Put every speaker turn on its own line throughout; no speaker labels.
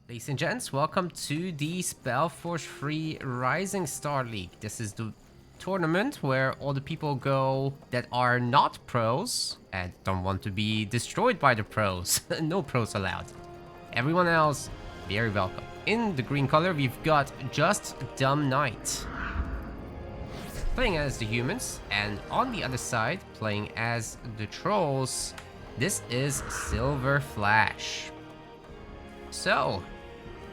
Ladies and gents, welcome to the SpellForce free Rising Star League. This is the tournament where all the people go that are not pros and don't want to be destroyed by the pros. No pros allowed. Everyone else, very welcome. In the green color, we've got JustDumbKnight playing as the humans, and on the other side, playing as the trolls, this is SilverFlash. So,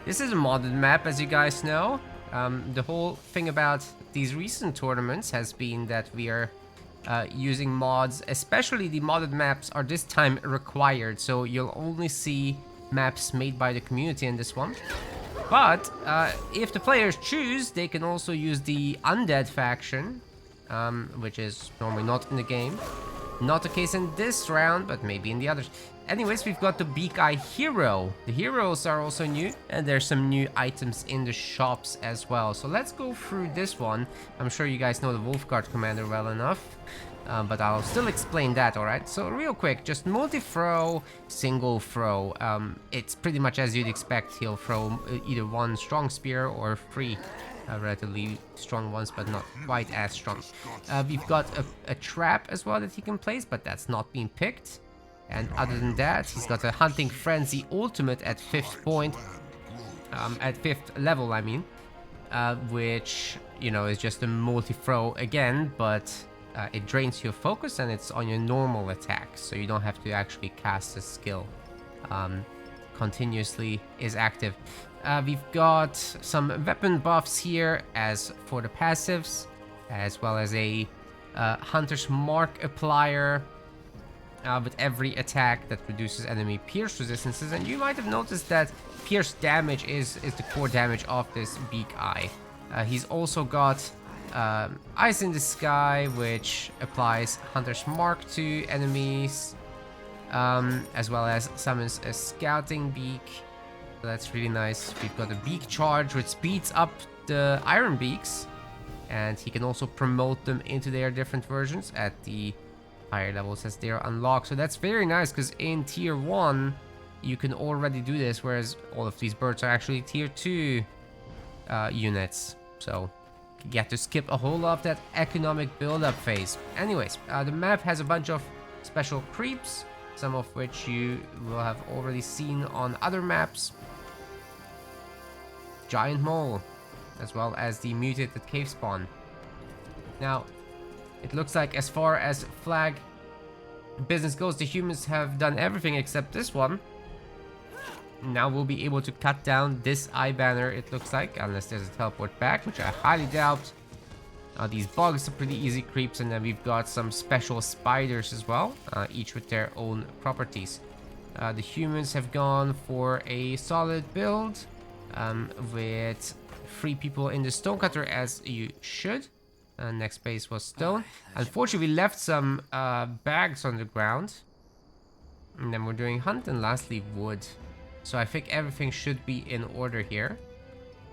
this is a modded map, as you guys know. The whole thing about these recent tournaments has been that we are using mods, especially the modded maps are this time required, so you'll only see maps made by the community in this one. But if the players choose, they can also use the undead faction, which is normally not in the game. Not the case in this round, but maybe in the others. Anyways, we've got the Beak Eye Hero. The heroes are also new, and there's some new items in the shops as well. So let's go through this one. I'm sure you guys know the Wolfguard commander well enough, but I'll still explain that, alright? So real quick, just multi-throw, single throw. It's pretty much as you'd expect. He'll throw either one strong spear or three relatively strong ones, but not quite as strong. We've got a trap as well that he can place, but that's not being picked. And other than that, he's got a Hunting Frenzy ultimate at 5th point, at 5th level, I mean, which, you know, is just a multi-throw again, but it drains your focus and it's on your normal attack, so you don't have to actually cast a skill. Continuously is active. We've got some weapon buffs here as for the passives, as well as a Hunter's Mark applier. With every attack that reduces enemy pierce resistances, and you might have noticed that pierce damage is the core damage of this Beak Eye. He's also got Eyes in the Sky, which applies Hunter's Mark to enemies, as well as summons a Scouting Beak. So that's really nice. We've got a Beak Charge, which speeds up the Iron Beaks, and he can also promote them into their different versions at the higher levels as they're unlocked. So that's very nice, because in tier 1 you can already do this, whereas all of these birds are actually tier 2 units, so you get to skip a whole lot of that economic build-up phase. Anyways, the map has a bunch of special creeps, some of which you will have already seen on other maps. Giant mole, as well as the mutated cave spawn. Now, it looks like as far as flag business goes, the humans have done everything except this one. Now we'll be able to cut down this eye banner, it looks like, unless there's a teleport back, which I highly doubt. These bugs are pretty easy creeps, and then we've got some special spiders as well, each with their own properties. The humans have gone for a solid build, with 3 people in the stonecutter, as you should. Next base was stone. Unfortunately, we left some bags on the ground. And then we're doing hunt, and lastly wood. So I think everything should be in order here.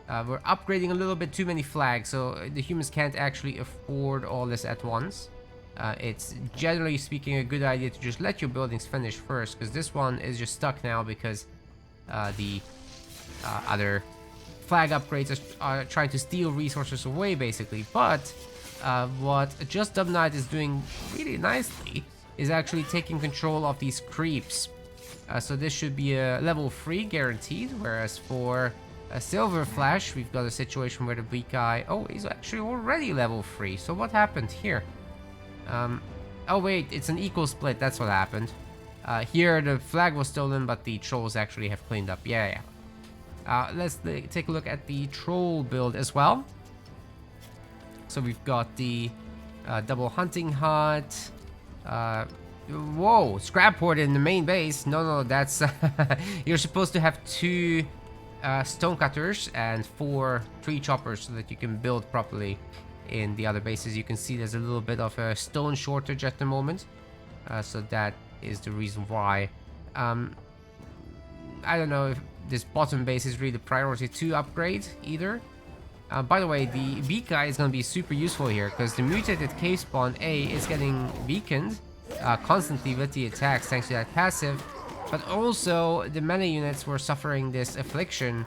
We're upgrading a little bit too many flags, so the humans can't actually afford all this at once. It's generally speaking a good idea to just let your buildings finish first, because this one is just stuck now because the other flag upgrades are trying to steal resources away, basically. But what JustDumbKnight is doing really nicely is actually taking control of these creeps. So this should be a level 3 guaranteed, whereas for a SilverFlash, we've got a situation where the Beak Eye... Oh, he's actually already level 3. So what happened here? Oh wait, it's an equal split, that's what happened. Here the flag was stolen, but the trolls actually have cleaned up. Yeah. Let's take a look at the troll build as well. So we've got the double hunting hut. Whoa, scrap hoard in the main base. No, that's... You're supposed to have 2 stonecutters and 4 tree choppers so that you can build properly in the other bases. You can see there's a little bit of a stone shortage at the moment. So that is the reason why. I don't know if this bottom base is really the priority to upgrade either. By the way, the Beak Eye is going to be super useful here, because the mutated cave spawn A is getting weakened constantly with the attacks thanks to that passive. But also, the melee units were suffering this affliction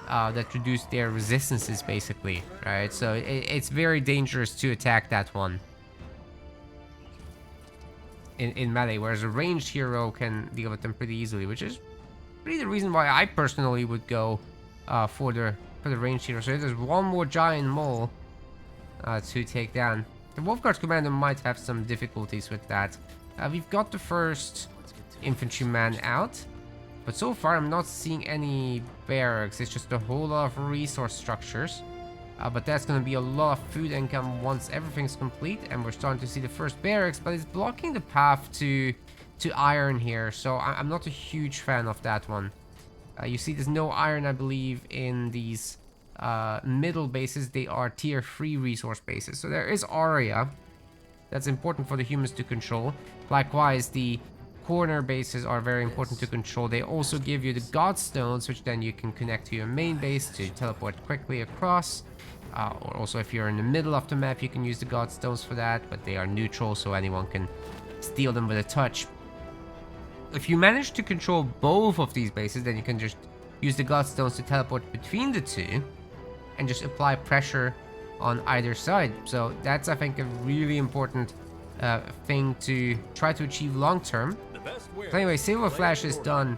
that reduced their resistances, basically, right? So it's very dangerous to attack that one in melee, whereas a ranged hero can deal with them pretty easily, which is really the reason why I personally would go for the ranged hero. So there's one more giant mole to take down. The Wolfguard commander might have some difficulties with that. We've got the first infantryman out, but so far I'm not seeing any barracks. It's just a whole lot of resource structures, but that's going to be a lot of food income once everything's complete, and we're starting to see the first barracks, but it's blocking the path to iron here, so I'm not a huge fan of that one. You see there's no iron, I believe, in these middle bases. They are tier 3 resource bases, so there is area that's important for the humans to control. Likewise, the corner bases are very important to control. They also give you the Godstones, which then you can connect to your main base to teleport quickly across. Or also, if you're in the middle of the map, you can use the Godstones for that, but they are neutral, so anyone can steal them with a touch. If you manage to control both of these bases, then you can just use the Godstones to teleport between the two and just apply pressure on either side. So that's, I think, a really important thing to try to achieve long term. So anyway, SilverFlash is done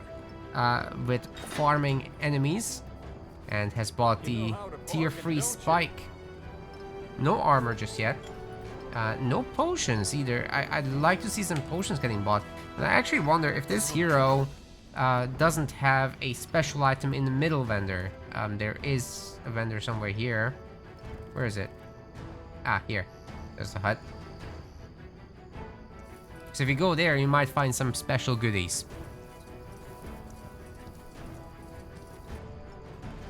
with farming enemies and has bought the tier 3 spike. No armor just yet. No potions either. I'd like to see some potions getting bought. And I actually wonder if this hero doesn't have a special item in the middle vendor. There is a vendor somewhere here. Where is it? Ah, here. There's the hut. So if you go there, you might find some special goodies.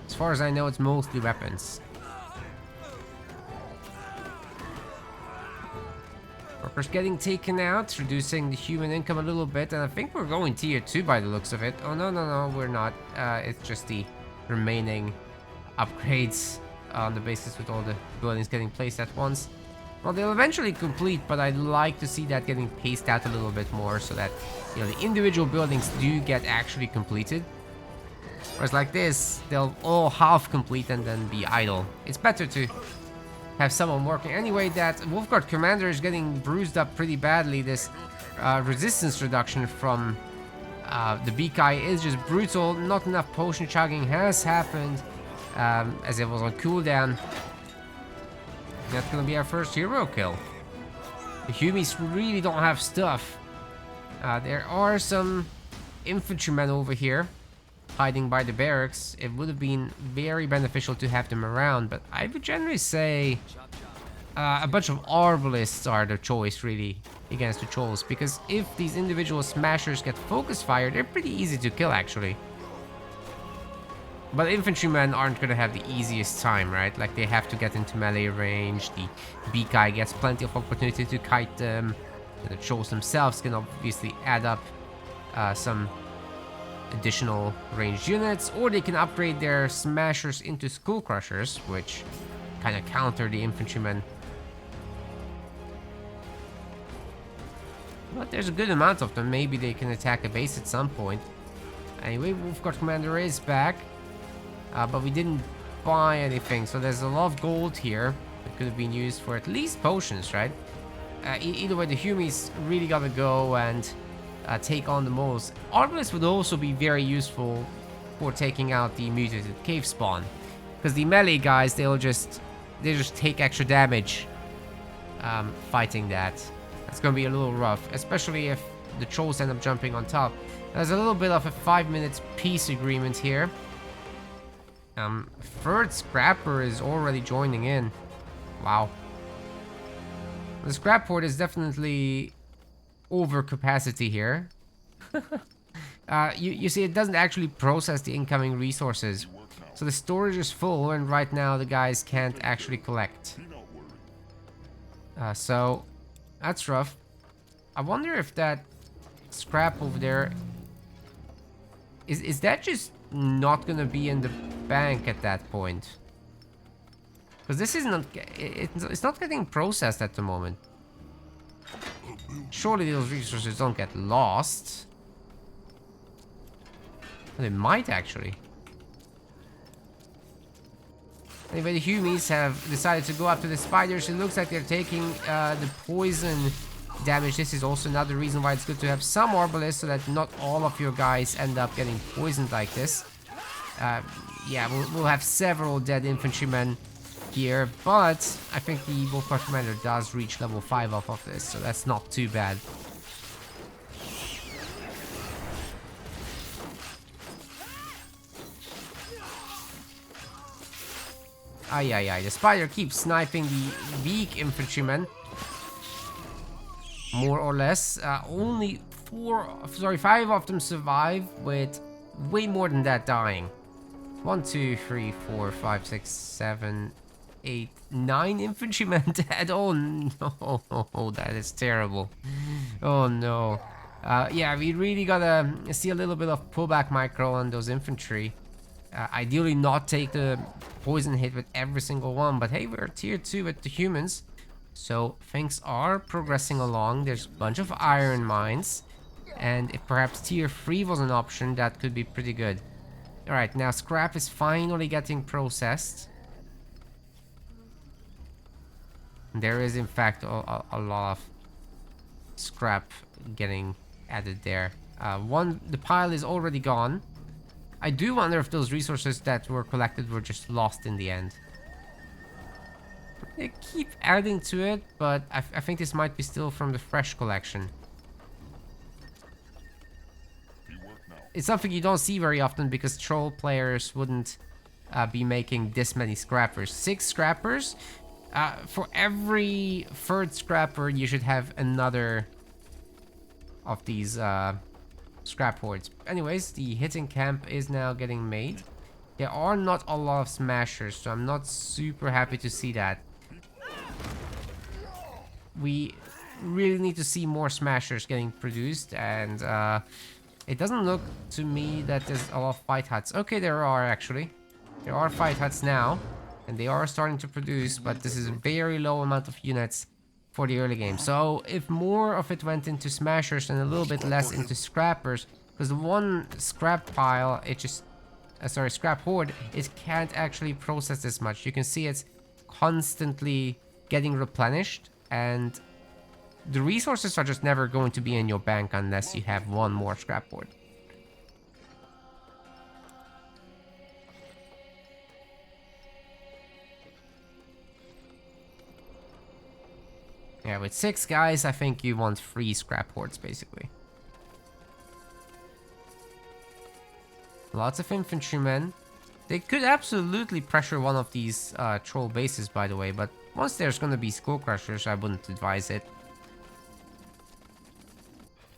As far as I know, it's mostly weapons. Workers getting taken out, reducing the human income a little bit, and I think we're going tier 2 by the looks of it. Oh, no, we're not. It's just the remaining upgrades on the basis with all the buildings getting placed at once. Well, they'll eventually complete, but I'd like to see that getting paced out a little bit more so that, you know, the individual buildings do get actually completed. Whereas like this, they'll all half complete and then be idle. It's better to have someone working. Anyway, that Wolfguard commander is getting bruised up pretty badly. This resistance reduction from the Beakai is just brutal. Not enough potion chugging has happened as it was on cooldown. That's gonna be our first hero kill. The Humies really don't have stuff. There are some infantrymen over here hiding by the barracks. It would have been very beneficial to have them around, but I would generally say a bunch of arbalists are the choice really against the trolls, because if these individual smashers get focus fire, they're pretty easy to kill actually. But infantrymen aren't going to have the easiest time, right? Like, they have to get into melee range. The Beakai gets plenty of opportunity to kite them. The trolls themselves can obviously add up some additional ranged units, or they can upgrade their smashers into skull crushers, which kind of counter the infantrymen. But there's a good amount of them. Maybe they can attack a base at some point. Anyway, Wolfguard commander is back. But we didn't buy anything, so there's a lot of gold here that could have been used for at least potions, right? Either way, the Humies really gotta go and take on the moles. Arbalists would also be very useful for taking out the mutated cave spawn, because the melee guys, they just take extra damage fighting that. It's gonna be a little rough, especially if the trolls end up jumping on top. There's a little bit of a 5-minute peace agreement here. Third Scrapper is already joining in. Wow. The scrap port is definitely over capacity here. You see, it doesn't actually process the incoming resources. So the storage is full, and right now the guys can't actually collect. So that's rough. I wonder if that scrap over there is that just not gonna be in the bank at that point, because this isn't it's not getting processed at the moment. Surely those resources don't get lost. They might actually. Anyway, the Humies have decided to go after the spiders. It looks like they're taking the poison damage. This is also another reason why it's good to have some Arbalists, so that not all of your guys end up getting poisoned like this. Yeah, we'll have several dead infantrymen here, but I think the Wolfguard Commander does reach level 5 off of this, so that's not too bad. Ay, the spider keeps sniping the weak infantrymen. More or less. Only 5 of them survive, with way more than that dying. 1, 2, 3, 4, 5, 6, 7, 8, 9 infantrymen dead. Oh no, that is terrible. Oh no. Yeah, we really gotta see a little bit of pullback micro on those infantry. Ideally not take the poison hit with every single one, but hey, we're tier 2 with the humans, so things are progressing along. There's a bunch of iron mines, and if perhaps tier 3 was an option, that could be pretty good. Alright, now scrap is finally getting processed. There is in fact a lot of scrap getting added there. The pile is already gone. I do wonder if those resources that were collected were just lost in the end. They keep adding to it, but I think this might be still from the fresh collection. It's something you don't see very often because troll players wouldn't be making this many scrappers. 6 scrappers? For every 3rd scrapper, you should have another of these scrap hoards. Anyways, the hitting camp is now getting made. There are not a lot of smashers, so I'm not super happy to see that. We really need to see more smashers getting produced, and it doesn't look to me that there's a lot of fight huts. Okay, there are actually. There are fight huts now, and they are starting to produce, but this is a very low amount of units for the early game. So if more of it went into smashers and a little bit less into scrappers, because the one scrap pile, it just scrap hoard, it can't actually process this much. You can see it's constantly getting replenished, and the resources are just never going to be in your bank unless you have one more scrap hoard. Yeah, with 6 guys, I think you want 3 scrap hoards, basically. Lots of infantrymen. They could absolutely pressure one of these troll bases, by the way, but once there's gonna be skull crushers, I wouldn't advise it.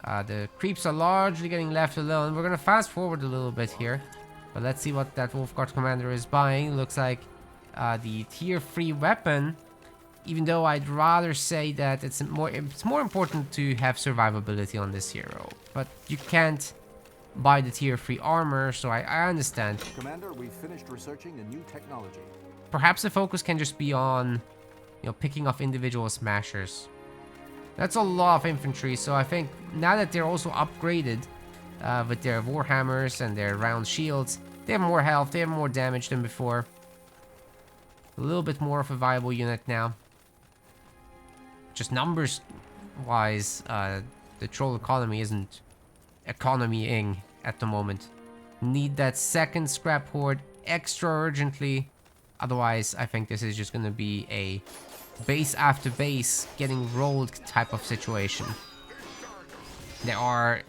The creeps are largely getting left alone. We're gonna fast forward a little bit here, but let's see what that Wolfguard commander is buying. Looks like the tier 3 weapon. Even though I'd rather say that it's more important to have survivability on this hero. But you can't buy the tier 3 armor, so I understand.
Commander, we've finished researching a new technology.
Perhaps the focus can just be on, you know, picking off individual smashers. That's a lot of infantry, so I think now that they're also upgraded with their warhammers and their round shields, they have more health, they have more damage than before. A little bit more of a viable unit now. Just numbers wise, the troll economy isn't economying at the moment. Need that 2nd scrap hoard extra urgently. Otherwise, I think this is just gonna be a base after base getting rolled type of situation. There are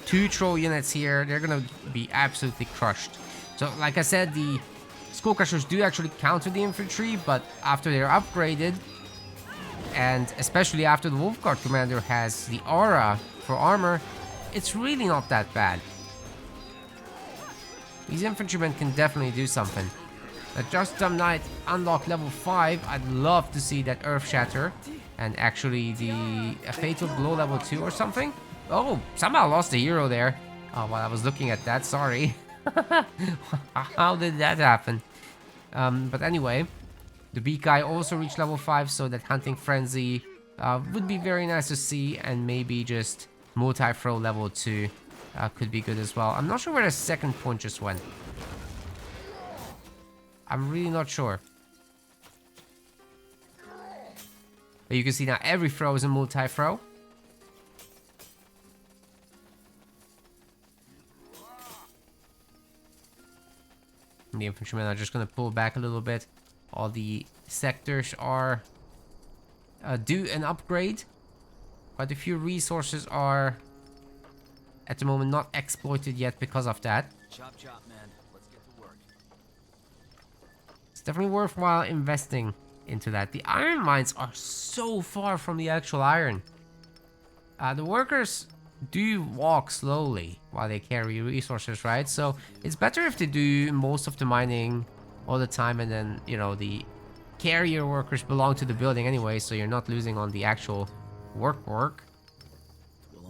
2 troll units here. They're gonna be absolutely crushed. So like I said, the skull crushers do actually counter the infantry, but after they're upgraded, and especially after the Wolfguard commander has the aura for armor, it's really not that bad. These infantrymen can definitely do something. JustDumbKnight unlock level 5. I'd love to see that Earth Shatter and actually the Fatal Blow level 2 or something. Oh, somehow lost a hero there. Oh, while I was looking at that, sorry. How did that happen? But anyway, the Beak Guy also reached level 5, so that Hunting Frenzy would be very nice to see, and maybe just multi-throw level 2 could be good as well. I'm not sure where the second point just went. I'm really not sure. But you can see now every throw is a multi-throw. And the infantrymen are just going to pull back a little bit. All the sectors are due an upgrade. Quite a few resources are at the moment not exploited yet because of that.
Chop chop, man. Let's get to work.
It's definitely worthwhile investing into that. The iron mines are so far from the actual iron. The workers do walk slowly while they carry resources, right? So it's better if they do most of the mining all the time, and then, you know, the carrier workers belong to the building anyway, so you're not losing on the actual work.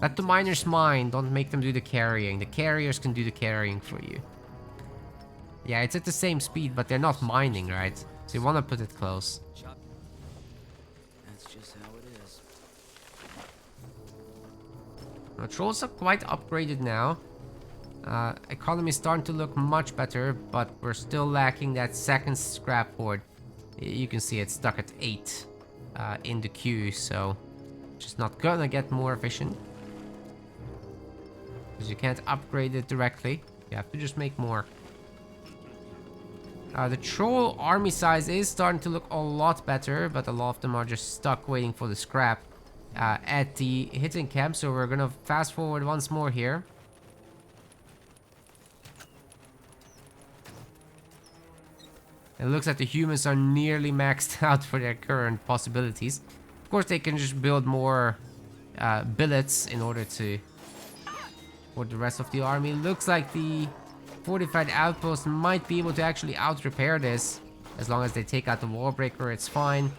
Let the miners mine, don't make them do the carrying. The carriers can do the carrying for you. Yeah, it's at the same speed, but they're not mining, right? So you want to put it close.
That's just how it is.
Now, trolls are quite upgraded now. Economy is starting to look much better, but we're still lacking that second scrap hoard. You can see it's stuck at 8 in the queue, so just not gonna get more efficient. Because you can't upgrade it directly. You have to just make more. The troll army size is starting to look a lot better, but a lot of them are just stuck waiting for the scrap at the hitting camp. So we're gonna fast forward once more here. It looks like the humans are nearly maxed out for their current possibilities. Of course, they can just build more billets in order to... for the rest of the army. Looks like the fortified outpost might be able to actually out-repair this. As long as they take out the wall breaker, it's fine.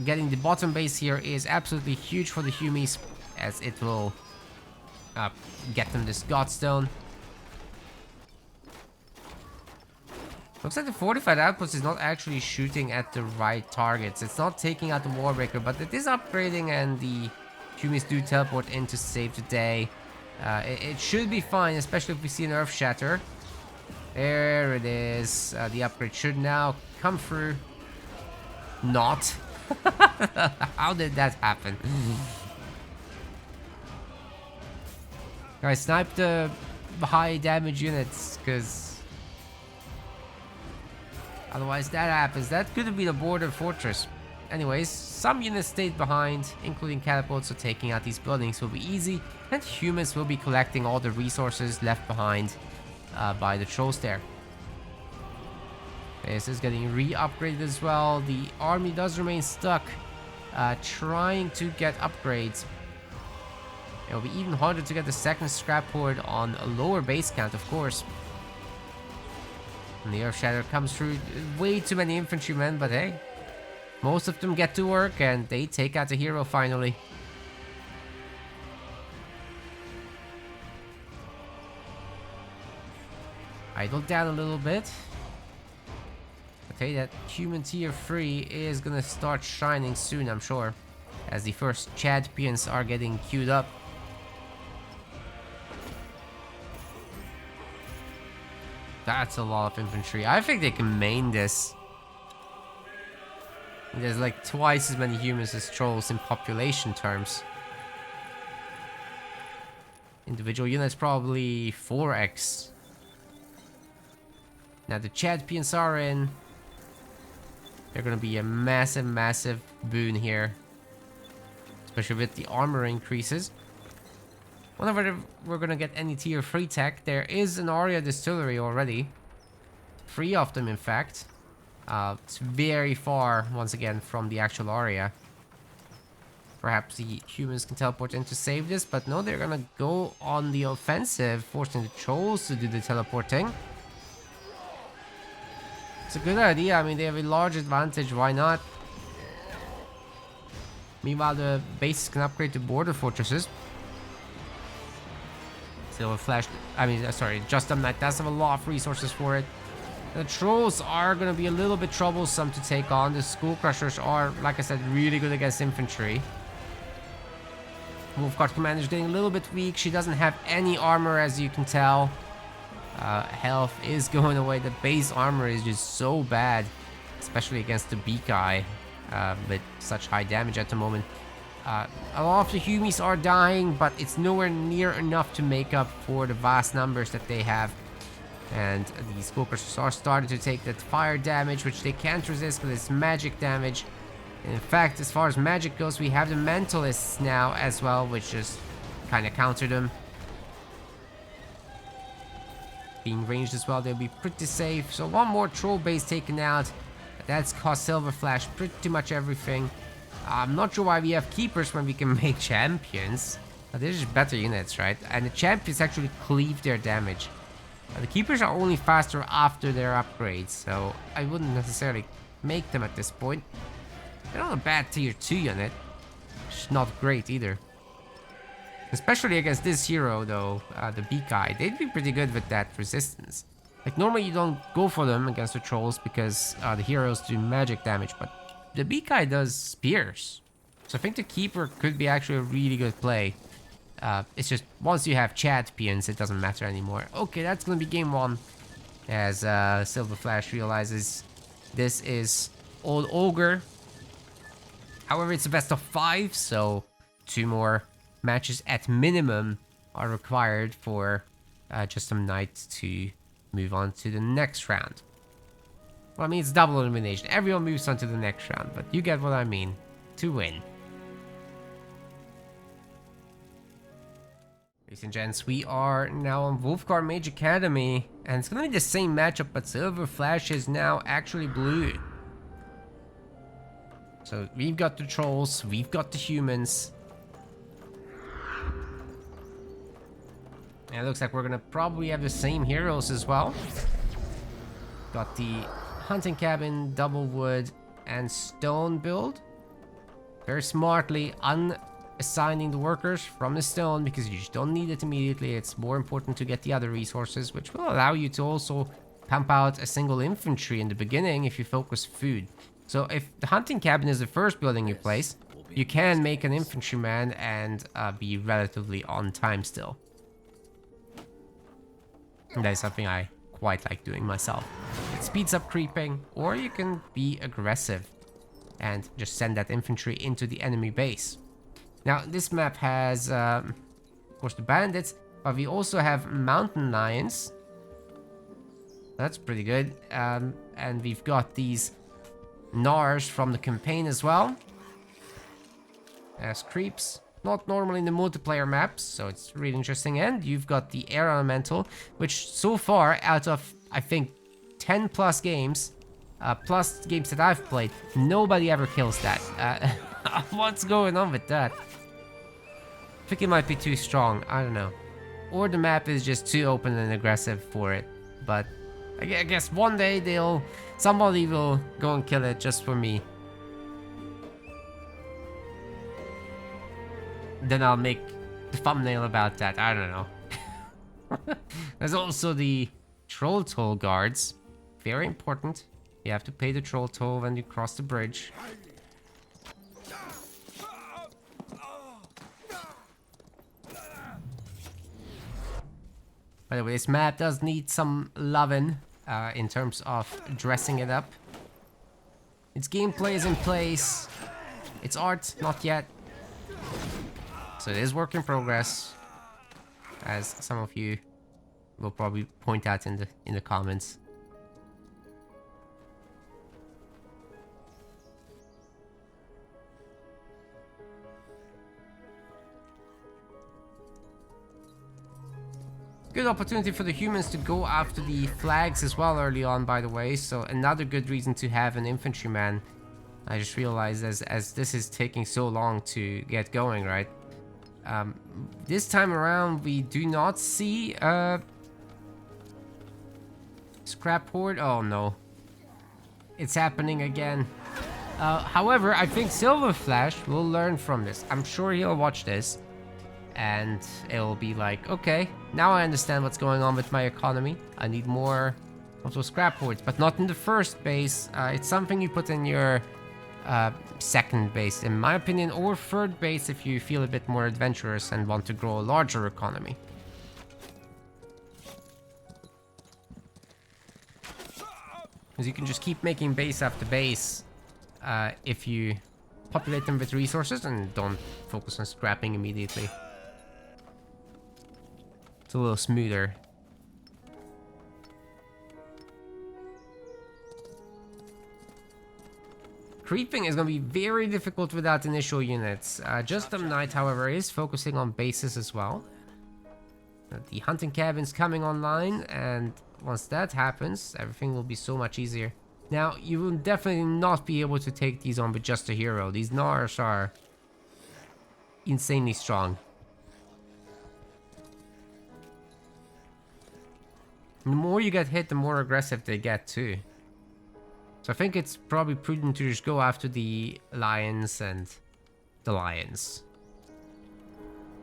Getting the bottom base here is absolutely huge for the Humies, as it will get them this Godstone. Looks like the fortified outpost is not actually shooting at the right targets. It's not taking out the wall breaker, but it is upgrading, and the Humies do teleport in to save the day. It should be fine, especially if we see an Earth Shatter. There it is. The upgrade should now come through. Not. How did that happen? Guys, snipe the high damage units, because otherwise that happens. That could have been a border fortress. Anyways, some units stayed behind, including catapults, so taking out these buildings will be easy, and humans will be collecting all the resources left behind by the trolls there. This is getting re-upgraded as well. The army does remain stuck, trying to get upgrades. It'll be even harder to get the second scrap hoard on a lower base count, of course. And the Earth Shatter comes through. Way too many infantrymen, but hey. Most of them get to work, and they take out the hero finally. Idle down a little bit. I'll tell you that human tier 3 is gonna start shining soon, I'm sure. As the first champions are getting queued up. That's a lot of infantry. I think they can main this. There's like twice as many humans as trolls in population terms. Individual units probably 4x. Now the champions are in. They're gonna be a massive boon here. Especially with the armor increases. Whenever we're gonna get any tier 3 tech, there is an Aria distillery already. 3 of them in fact. It's very far, once again, from the actual Aria. Perhaps the humans can teleport in to save this, but no, they're gonna go on the offensive, forcing the trolls to do the teleporting. It's a good idea. I mean, they have a large advantage, why not? Meanwhile, the bases can upgrade to border fortresses. SilverFlash, JustDumbKnight does have a lot of resources for it. The trolls are going to be a little bit troublesome to take on. The Skull Crushers are, like I said, really good against infantry. Wolfguard Commander is getting a little bit weak. She doesn't have any armor, as you can tell. Health is going away. The base armor is just so bad, especially against the Beak Eye, with such high damage at the moment. A lot of the Humies are dying, but it's nowhere near enough to make up for the vast numbers that they have. And these Cloakers are starting to take that fire damage, which they can't resist, but it's magic damage. And in fact, as far as magic goes, we have the Mentalists now as well, which just kind of counter them. Being ranged as well, they'll be pretty safe. So one more Troll base taken out. That's cost SilverFlash pretty much everything. I'm not sure why we have Keepers when we can make Champions. They're just better units, right? And the Champions actually cleave their damage. The Keepers are only faster after their upgrades, so I wouldn't necessarily make them at this point. They're not a bad tier 2 unit. It's not great either. Especially against this hero though, the Beak Eye. They'd be pretty good with that resistance. Like normally you don't go for them against the Trolls because the heroes do magic damage, but the Beak Eye does spears. So I think the Keeper could be actually a really good play. It's just once you have champions, it doesn't matter anymore. Okay, that's gonna be game 1. As SilverFlash realizes this is Old Ogre. However, it's a best of 5, so 2 more matches at minimum are required for JustDumbKnight to move on to the next round. Well, I mean, it's double elimination. Everyone moves on to the next round, but you get what I mean. To win. Ladies and gents, we are now on Wolfguard Mage Academy, and it's gonna be the same matchup, but SilverFlash is now actually blue. So we've got the Trolls, we've got the Humans. And it looks like we're gonna probably have the same heroes as well. Got the Hunting Cabin, Double Wood, and Stone build. Very smartly assigning the workers from the stone because you just don't need it immediately. It's more important to get the other resources, which will allow you to also pump out a single infantry in the beginning if you focus food. So if the hunting cabin is the first building you place, you can make an infantryman and be relatively on time still. And that is something I quite like doing myself. It speeds up creeping, or you can be aggressive and just send that infantry into the enemy base. Now, this map has, of course, the bandits, but we also have mountain lions. That's pretty good. And we've got these Gnars from the campaign as well. As creeps. Not normally in the multiplayer maps, so it's really interesting. And you've got the air elemental, which so far, out of, I think, 10 plus games, plus games that I've played, nobody ever kills that. What's going on with that? I think it might be too strong, I don't know. Or the map is just too open and aggressive for it. But I guess one day somebody will go and kill it just for me. Then I'll make the thumbnail about that, I don't know. There's also the troll toll guards. Very important. You have to pay the troll toll when you cross the bridge. By the way, this map does need some loving in terms of dressing it up. Its gameplay is in place. Its art, not yet. So it is work in progress, as some of you will probably point out in the comments. Good opportunity for the humans to go after the flags as well early on, by the way, so another good reason to have an infantryman. I just realized as this is taking so long to get going, right? This time around we do not see scrap horde. Oh no, it's happening again. However, I think SilverFlash will learn from this. I'm sure he'll watch this and it'll be like, okay, now I understand what's going on with my economy. I need more of those scrap hordes, but not in the first base. It's something you put in your second base, in my opinion, or third base if you feel a bit more adventurous and want to grow a larger economy. Because you can just keep making base after base if you populate them with resources and don't focus on scrapping immediately. It's a little smoother. Creeping is going to be very difficult without initial units. JustDumbKnight, however, is focusing on bases as well. The hunting cabin's coming online, and once that happens, everything will be so much easier. Now, you will definitely not be able to take these on with just a hero. These Gnars are insanely strong. The more you get hit, the more aggressive they get too. So I think it's probably prudent to just go after the lions and the lions.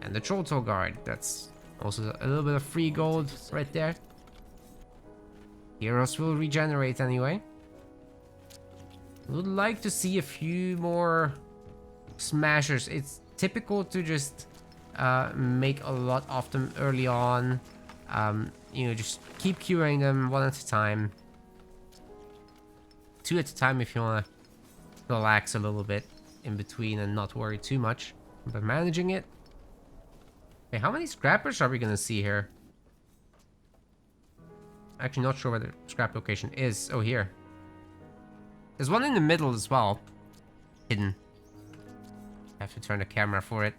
And the Troll Guard, that's also a little bit of free gold right there. Heroes will regenerate anyway. Would like to see a few more smashers. It's typical to just make a lot of them early on. You know, just keep queuing them one at a time. 2 at a time if you want to relax a little bit in between and not worry too much about managing it. Okay, how many scrappers are we going to see here? Actually not sure where the scrap location is. Oh, here. There's one in the middle as well. Hidden. I have to turn the camera for it.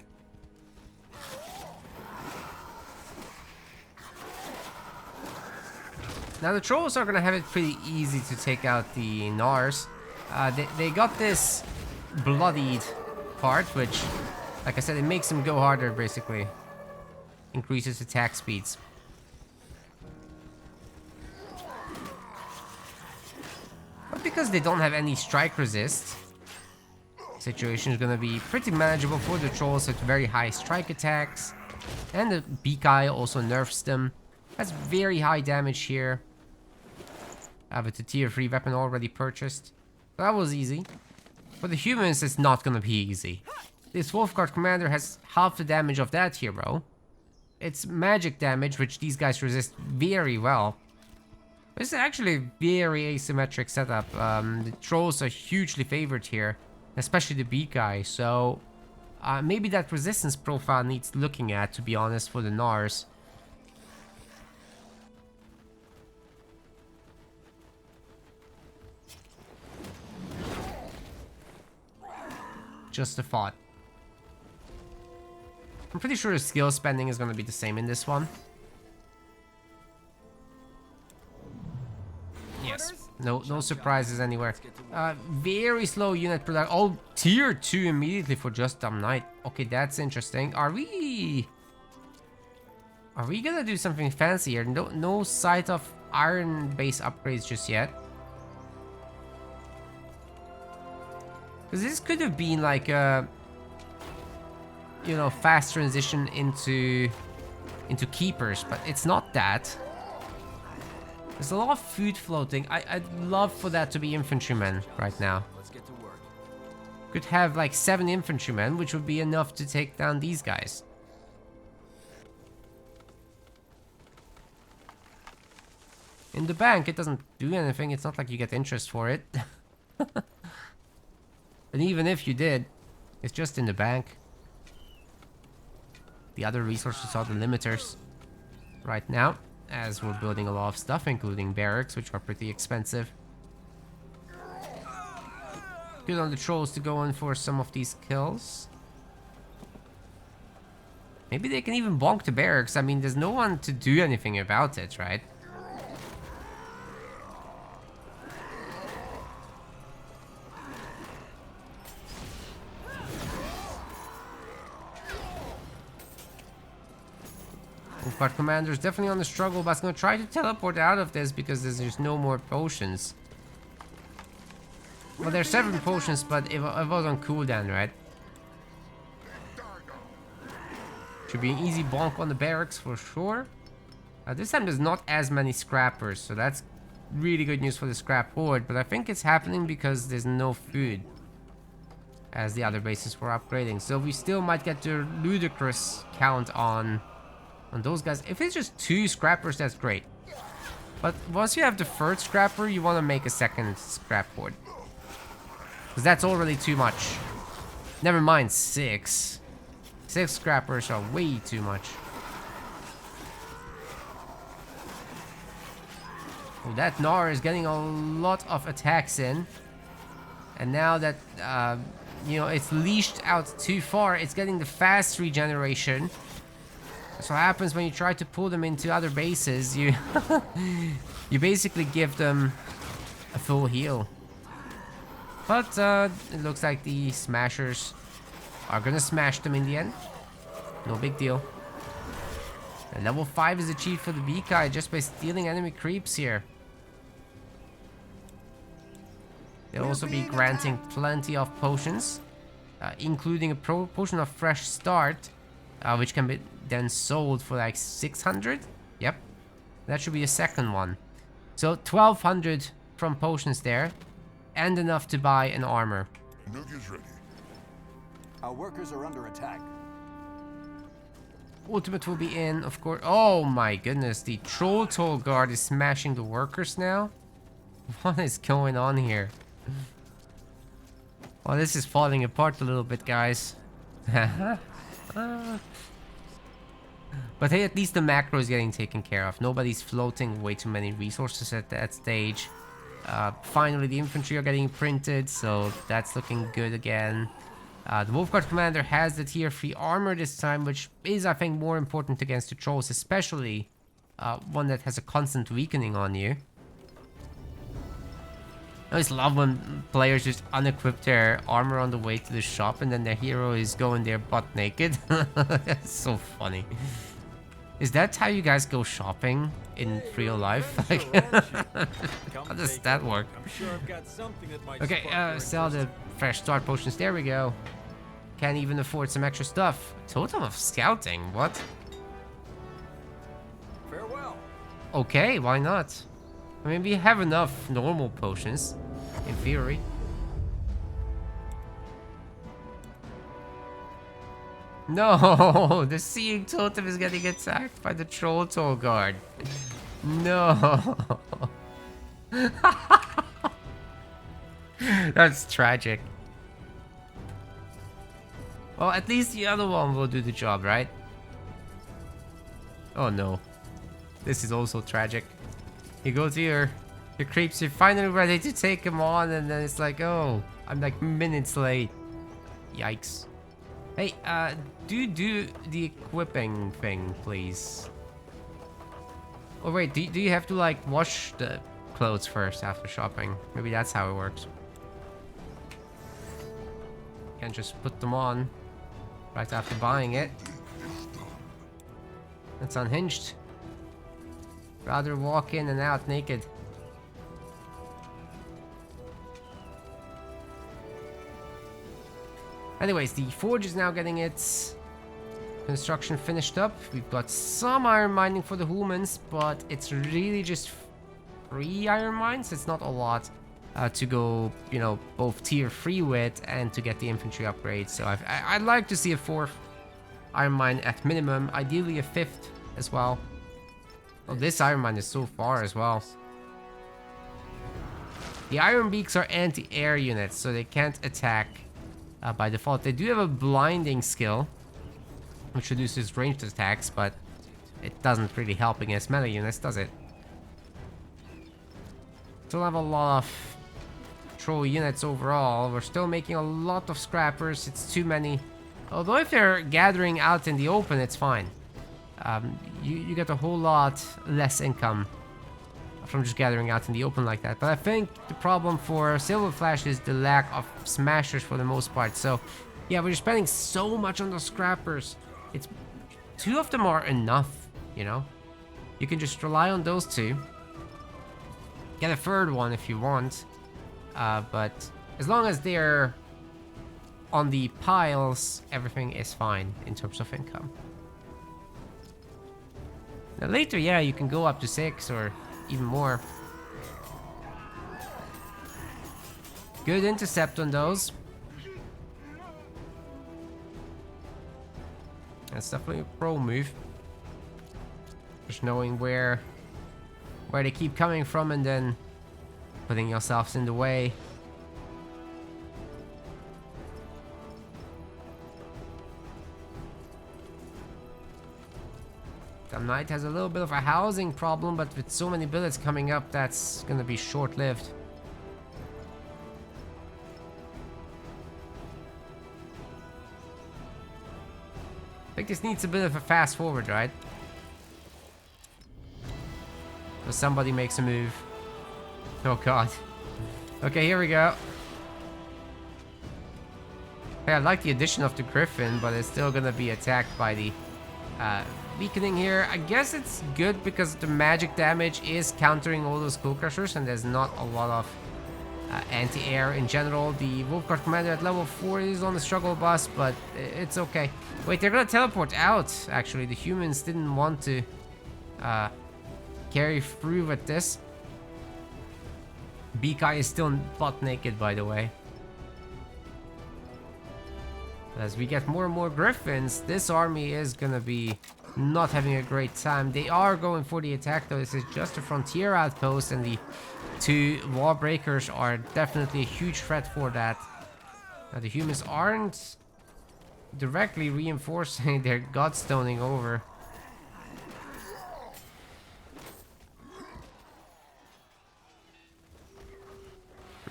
Now the trolls are gonna have it pretty easy to take out the Gnars. They got this bloodied part, which, like I said, it makes them go harder basically. Increases attack speeds. But because they don't have any strike resist, the situation is gonna be pretty manageable for the trolls with very high strike attacks. And the Beak Eye also nerfs them. That's very high damage here. I have a tier 3 weapon already purchased. So that was easy. For the humans, it's not gonna be easy. This Wolfguard commander has half the damage of that hero. It's magic damage, which these guys resist very well. This is actually a very asymmetric setup. The trolls are hugely favored here, especially the Beak Eye. So maybe that resistance profile needs looking at, to be honest, for the Gnars. Just a thought. I'm pretty sure the skill spending is going to be the same in this one. Yes. No surprises anywhere. Very slow unit production. Oh, tier 2 immediately for JustDumbKnight. Okay, that's interesting. Are we gonna do something fancy here? No sight of iron base upgrades just yet. Because this could have been like a, you know, fast transition into keepers, but it's not that. There's a lot of food floating. I'd love for that to be infantrymen right now.
Let's get to work.
Could have like 7 infantrymen, which would be enough to take down these guys. In the bank, it doesn't do anything. It's not like you get interest for it. And even if you did, it's just in the bank. The other resources are the limiters right now, as we're building a lot of stuff, including barracks, which are pretty expensive. Good on the trolls to go in for some of these kills. Maybe they can even bonk the barracks. I mean, there's no one to do anything about it, right? But Commander's definitely on the struggle, but it's gonna try to teleport out of this because there's just no more potions. Well, there's 7 potions, but it was on cooldown, right? Should be an easy bonk on the barracks for sure. This time there's not as many scrappers, so that's really good news for the scrap horde, but I think it's happening because there's no food. as the other bases were upgrading. So we still might get to a ludicrous count on those guys. If it's just 2 scrappers, that's great. But once you have the 3rd scrapper, you want to make a 2nd scrap board. Because that's already too much. Never mind 6. 6 scrappers are way too much. Oh, that Gnar is getting a lot of attacks in. And now that, you know, it's leashed out too far, it's getting the fast regeneration. That's what happens when you try to pull them into other bases. You you basically give them a full heal. But it looks like the smashers are gonna smash them in the end. No big deal. And level 5 is achieved for the Bekai just by stealing enemy creeps here. They'll also be granting plenty of potions, including a potion of fresh start, which can be then sold for like 600. Yep, that should be a 2nd one. So 1200 from potions there, and enough to buy an armor.
Nuga's ready. Our workers are under attack.
Ultimate will be in, of course. Oh my goodness, the Troll Toll Guard is smashing the workers now? What is going on here? Well, this is falling apart a little bit, guys. But hey, at least the macro is getting taken care of. Nobody's floating way too many resources at that stage. Finally, the infantry are getting printed, so that's looking good again. The Wolfguard commander has the tier 3 armor this time, which is, I think, more important against the trolls, especially one that has a constant weakening on you. I always love when players just unequip their armor on the way to the shop and then their hero is going there butt naked. That's so funny. Is that how you guys go shopping in real life? Like, how does that work? Okay, sell the fresh start potions. There we go. Can't even afford some extra stuff. Totem of scouting, what?
Farewell.
Okay, why not? I mean, we have enough normal potions, in theory. No, the Seeing Totem is getting attacked by the Troll Toll Guard. No. That's tragic. Well, at least the other one will do the job, right? Oh no. This is also tragic. You go to your creeps, you're finally ready to take them on, and then it's like, oh, I'm like minutes late. Yikes. Hey, do the equipping thing, please. Oh wait, do you have to like wash the clothes first after shopping? Maybe that's how it works. Can't just put them on right after buying it. That's unhinged. Rather walk in and out naked. Anyways, the forge is now getting its construction finished up. We've got some iron mining for the humans, but it's really just 3 iron mines. It's not a lot to go, you know, both tier 3 with and to get the infantry upgrade. So I'd like to see a 4th iron mine at minimum, ideally a 5th as well. Oh, this iron mine is so far as well. The iron beaks are anti-air units, so they can't attack by default. They do have a blinding skill, which reduces ranged attacks, but it doesn't really help against melee units, does it? Still have a lot of troll units overall. We're still making a lot of scrappers. It's too many. Although if they're gathering out in the open, it's fine. You get a whole lot less income from just gathering out in the open like that. But I think the problem for SilverFlash is the lack of smashers for the most part. So yeah, we're spending so much on those scrappers. It's 2 of them are enough, you know. You can just rely on those 2. Get a 3rd one if you want. But as long as they're on the piles, everything is fine in terms of income. Now later, yeah, you can go up to 6 or even more. Good intercept on those. That's definitely a pro move. Just knowing where they keep coming from and then putting yourselves in the way. Knight has a little bit of a housing problem, but with so many billets coming up, that's gonna be short-lived. I think this needs a bit of a fast forward, right? So somebody makes a move. Oh god. Okay, here we go. Hey, I like the addition of the Griffin, but it's still gonna be attacked by the weakening here. I guess it's good because the magic damage is countering all those Skull Crushers and there's not a lot of anti-air in general. The Wolfguard Commander at level 4 is on the struggle bus, but it's okay. Wait, they're gonna teleport out, actually. The humans didn't want to carry through with this. BK is still butt naked, by the way. As we get more and more Griffins, this army is gonna be not having a great time. They are going for the attack though. This is just a frontier outpost and the 2 wall breakers are definitely a huge threat for that. Now the humans aren't directly reinforcing their godstoning over.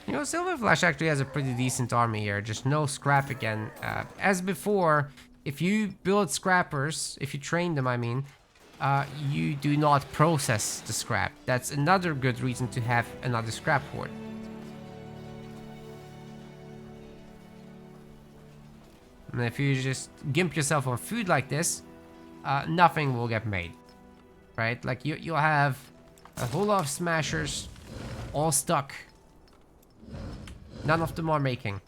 You know, SilverFlash actually has a pretty decent army here, just no scrap again. As before, if you build scrappers, if you train them, I mean, you do not process the scrap. That's another good reason to have another scrap hoard. And if you just gimp yourself on food like this, nothing will get made, right? Like you'll have a whole lot of smashers all stuck. None of them are making.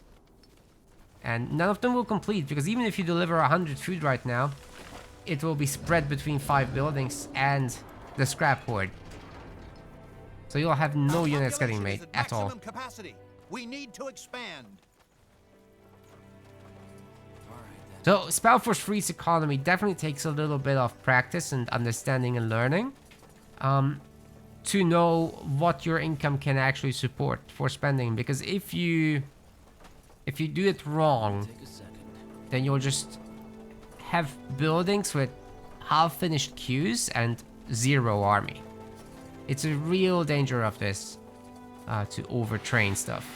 And none of them will complete, because even if you deliver 100 food right now, it will be spread between 5 buildings and the scrap hoard. So you'll have no units getting made at all.
Capacity. We need to expand.
So SpellForce Freeze economy definitely takes a little bit of practice and understanding and learning. To know what your income can actually support for spending, because if you do it wrong, then you'll just have buildings with half finished queues and 0 army. It's a real danger of this, to overtrain stuff.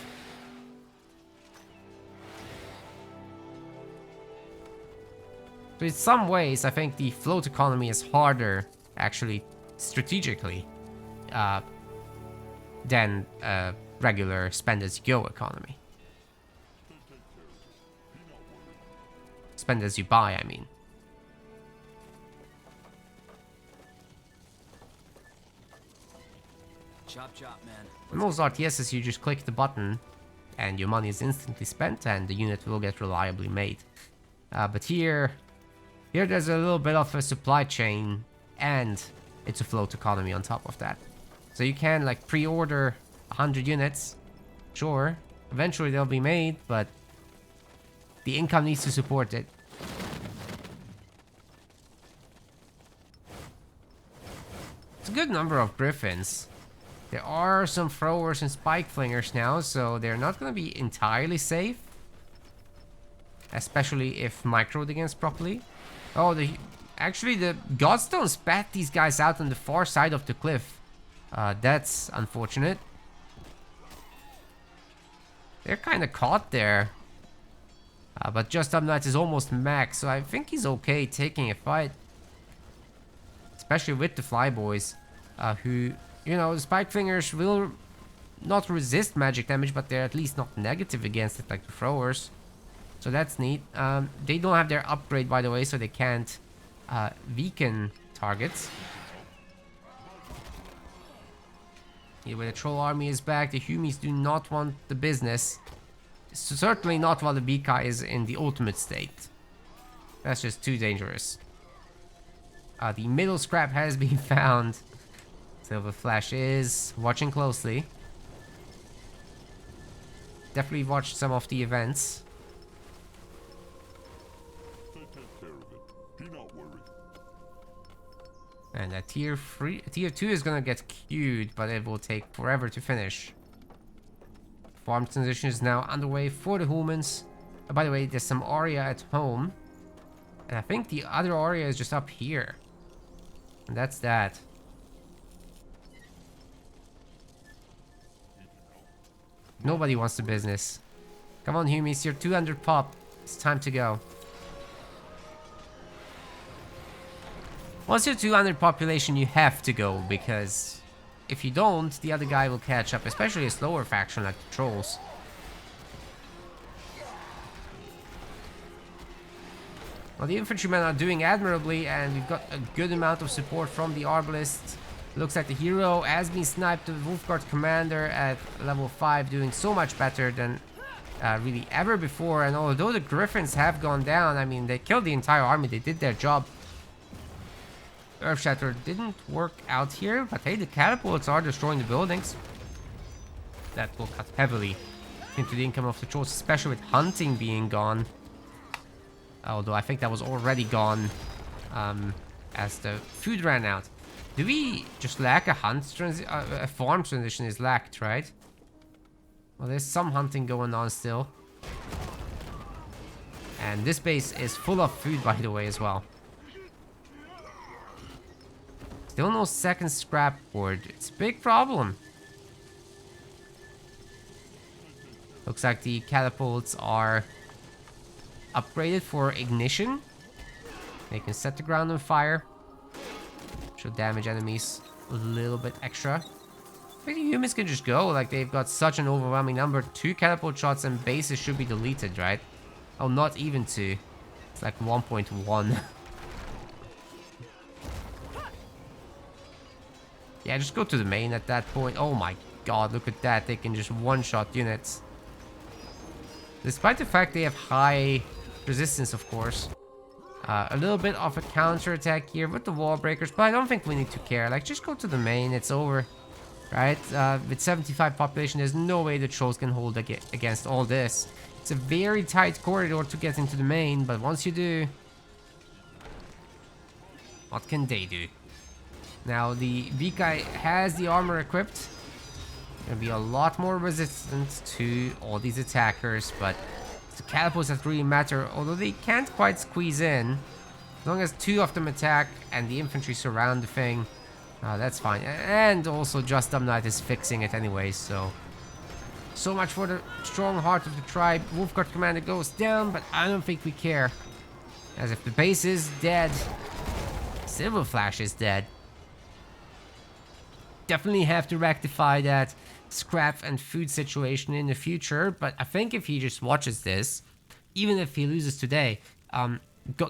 So in some ways, I think the float economy is harder, actually, strategically, than regular spend as you go economy. Spend as you buy, I mean.
Chop chop, man.
In most RTSs, you just click the button and your money is instantly spent and the unit will get reliably made. But here there's a little bit of a supply chain and it's a float economy on top of that. So you can like pre-order 100 units, sure, eventually they'll be made, but the income needs to support it. It's a good number of Griffins. There are some throwers and spike flingers now, so they're not going to be entirely safe. Especially if microed against properly. Oh, actually the Godstone spat these guys out on the far side of the cliff. That's unfortunate. They're kind of caught there. But JustDumbKnight is almost max, so I think he's okay taking a fight. Especially with the flyboys, who, you know, the spike fingers will not resist magic damage, but they're at least not negative against it like the throwers. So that's neat. They don't have their upgrade, by the way, so they can't weaken targets. Anyway, the troll army is back. The Humies do not want the business. Certainly not while the BK is in the ultimate state. That's just too dangerous. The middle scrap has been found. SilverFlash is watching closely. Definitely watched some of the events. Tier 2 is gonna get queued, but it will take forever to finish. Farm transition is now underway for the humans. By the way, there's some Aria at home. And I think the other Aria is just up here. And that's that. Nobody wants the business. Come on, Humies, you're 200 pop. It's time to go. Once you're 200 population, you have to go, because if you don't, the other guy will catch up, especially a slower faction like the Trolls. Well, the infantrymen are doing admirably, and we've got a good amount of support from the Arbalist. Looks like the hero has been sniped. The Wolfguard commander at level 5 doing so much better than really ever before. And although the Griffins have gone down, I mean, they killed the entire army. They did their job. Earthshatter didn't work out here, but hey, the catapults are destroying the buildings. That will cut heavily into the income of the Trolls, especially with hunting being gone. Although I think that was already gone as the food ran out. Do we just lack a a farm transition is lacked, right? Well, there's some hunting going on still. And this base is full of food, by the way, as well. Still no second scrap board. It's a big problem. Looks like the catapults are upgraded for ignition. They can set the ground on fire. Should damage enemies a little bit extra. I think the humans can just go. Like, they've got such an overwhelming number. 2 catapult shots and bases should be deleted, right? Oh, not even 2. It's like 1.1. Yeah, just go to the main at that point. Oh my god, look at that. They can just one-shot units. Despite the fact they have high resistance, of course. A little bit of a counter-attack here with the wall breakers, but I don't think we need to care. Like, just go to the main, it's over. Right? With 75 population, there's no way the Trolls can hold against all this. It's a very tight corridor to get into the main, but once you do... what can they do? Now, the Vikai has the armor equipped. Gonna be a lot more resistant to all these attackers, but it's the catapults that really matter, although they can't quite squeeze in. As long as 2 of them attack and the infantry surround the thing, that's fine. And also JustDumbKnight is fixing it anyway, so much for the strong heart of the tribe. Wolfguard commander goes down, but I don't think we care. As if the base is dead, SilverFlash is dead. Definitely have to rectify that scrap and food situation in the future, but I think if he just watches this, even if he loses today,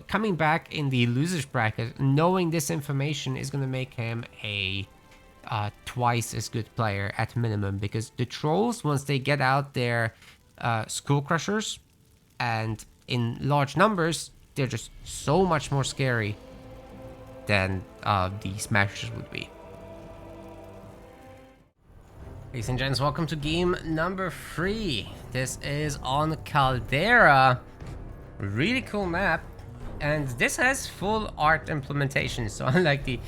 coming back in the losers bracket, knowing this information is going to make him a twice as good player at minimum, because the Trolls, once they get out their skull crushers and in large numbers, they're just so much more scary than the smashers would be. Ladies and gents, welcome to game number 3. This is on Caldera. Really cool map. And this has full art implementation. So unlike the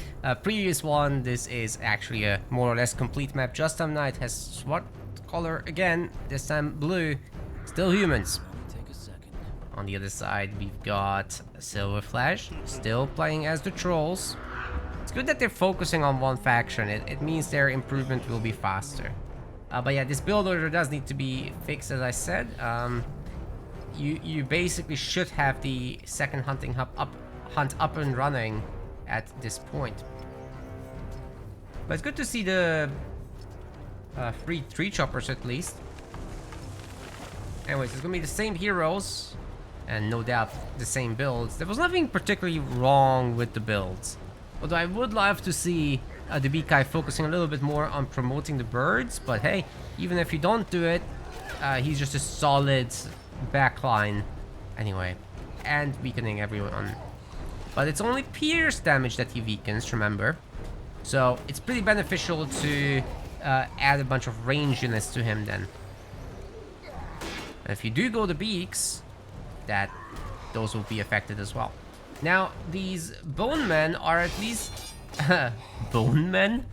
previous one, this is actually a more or less complete map. JustDumbKnight has SWAT color again, this time blue. Still humans.
Take a second.
On the other side, we've got SilverFlash, still playing as the Trolls. It's good that they're focusing on one faction. It means their improvement will be faster. But yeah, this build order does need to be fixed, as I said. You basically should have the second hunting hunt up and running at this point. But it's good to see the free tree choppers at least. Anyways, it's gonna be the same heroes, and no doubt the same builds. There was nothing particularly wrong with the builds. Although I would love to see the Vikai focusing a little bit more on promoting the birds, but hey, even if you don't do it, he's just a solid backline anyway, and weakening everyone. But it's only pierce damage that he weakens, remember? So it's pretty beneficial to add a bunch of range units to him then. And if you do go the beaks, those will be affected as well. Now, these bone men are at least Bone men?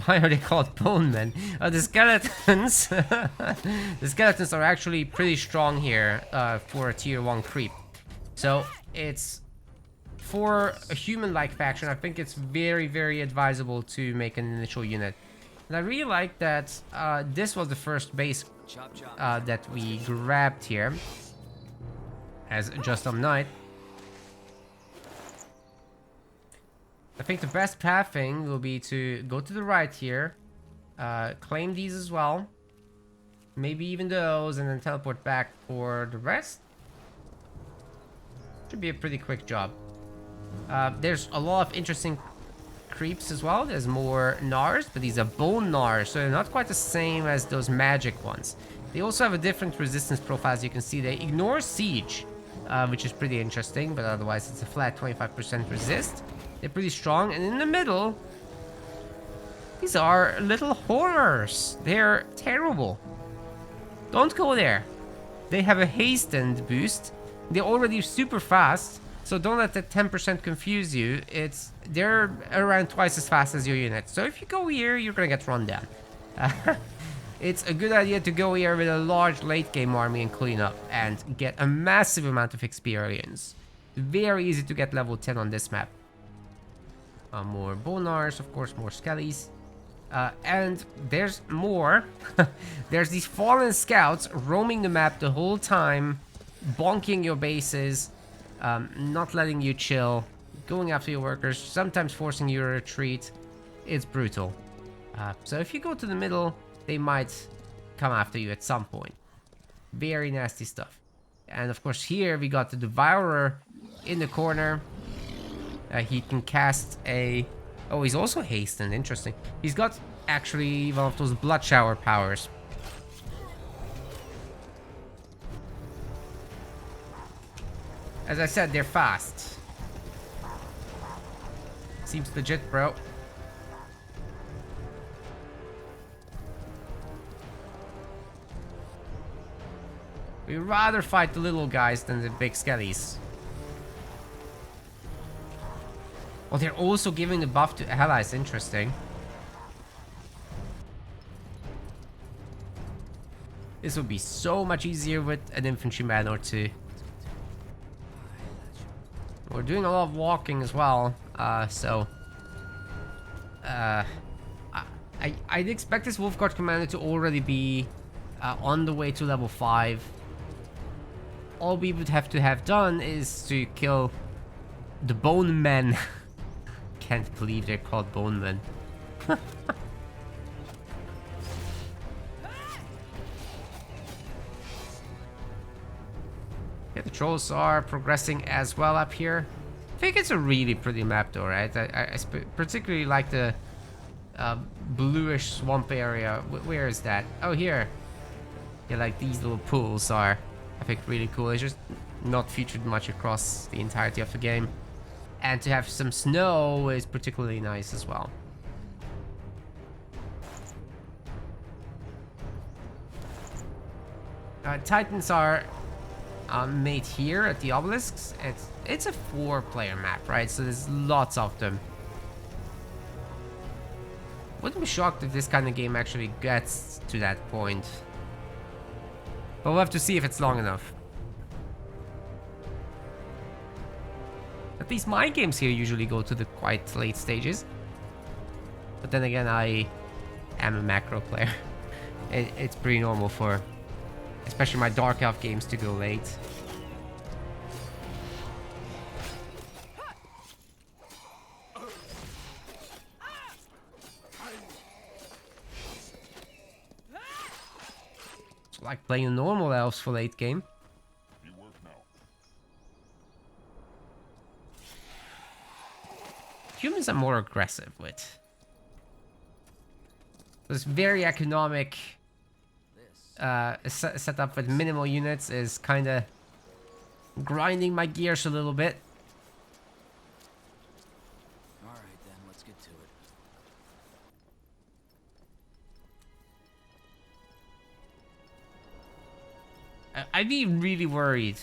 Why are they called bone men? The skeletons. The skeletons are actually pretty strong here for a tier 1 creep. So it's for a human-like faction. I think it's very, very advisable to make an initial unit. And I really like that this was the first base that we grabbed here as JustDumbKnight. I think the best pathing will be to go to the right here, claim these as well, maybe even those, and then teleport back for the rest. Should be a pretty quick job. There's a lot of interesting creeps as well. There's more Gnars, but these are bone Gnars, so they're not quite the same as those magic ones. They also have a different resistance profile, as you can see. They ignore siege, which is pretty interesting, but otherwise it's a flat 25% resist. They're pretty strong, and in the middle, these are little horrors. They're terrible. Don't go there. They have a hastened boost. They're already super fast, so don't let that 10% confuse you. They're around twice as fast as your unit. So if you go here, you're gonna get run down. It's a good idea to go here with a large late game army and clean up and get a massive amount of experience. Very easy to get level 10 on this map. More bonars, of course, more skellies. And there's more. There's these fallen scouts roaming the map the whole time, bonking your bases, not letting you chill, going after your workers, sometimes forcing you to retreat. It's brutal. So if you go to the middle, they might come after you at some point. Very nasty stuff. And of course here we got the Devourer in the corner. He can cast a... Oh, he's also hastened. Interesting. He's got actually one of those blood shower powers. As I said, they're fast. Seems legit, bro. We'd rather fight the little guys than the big skellies. Oh, they're also giving the buff to allies. Interesting. This would be so much easier with an infantryman or two. We're doing a lot of walking as well, so... I'd expect this Wolfguard commander to already be on the way to level 5. All we would have to have done is to kill the Bone Men. Can't believe they're called Bone Men. Yeah, the trolls are progressing as well up here. I think it's a really pretty map though, right? I particularly like the bluish swamp area. Where is that? Oh, here. Yeah, like these little pools are, I think, really cool. It's just not featured much across the entirety of the game. And to have some snow is particularly nice as well. Titans are made here at the obelisks. It's a 4-player map, right? So there's lots of them. Wouldn't be shocked if this kind of game actually gets to that point. But we'll have to see if it's long enough. At least my games here usually go to the quite late stages. But then again, I am a macro player. It's pretty normal for, especially my Dark Elf games, to go late. It's like playing normal elves for late game. Humans are more aggressive with. This very economic setup with minimal units is kind of grinding my gears a little bit.
All right, then, let's get to it.
I'd be really worried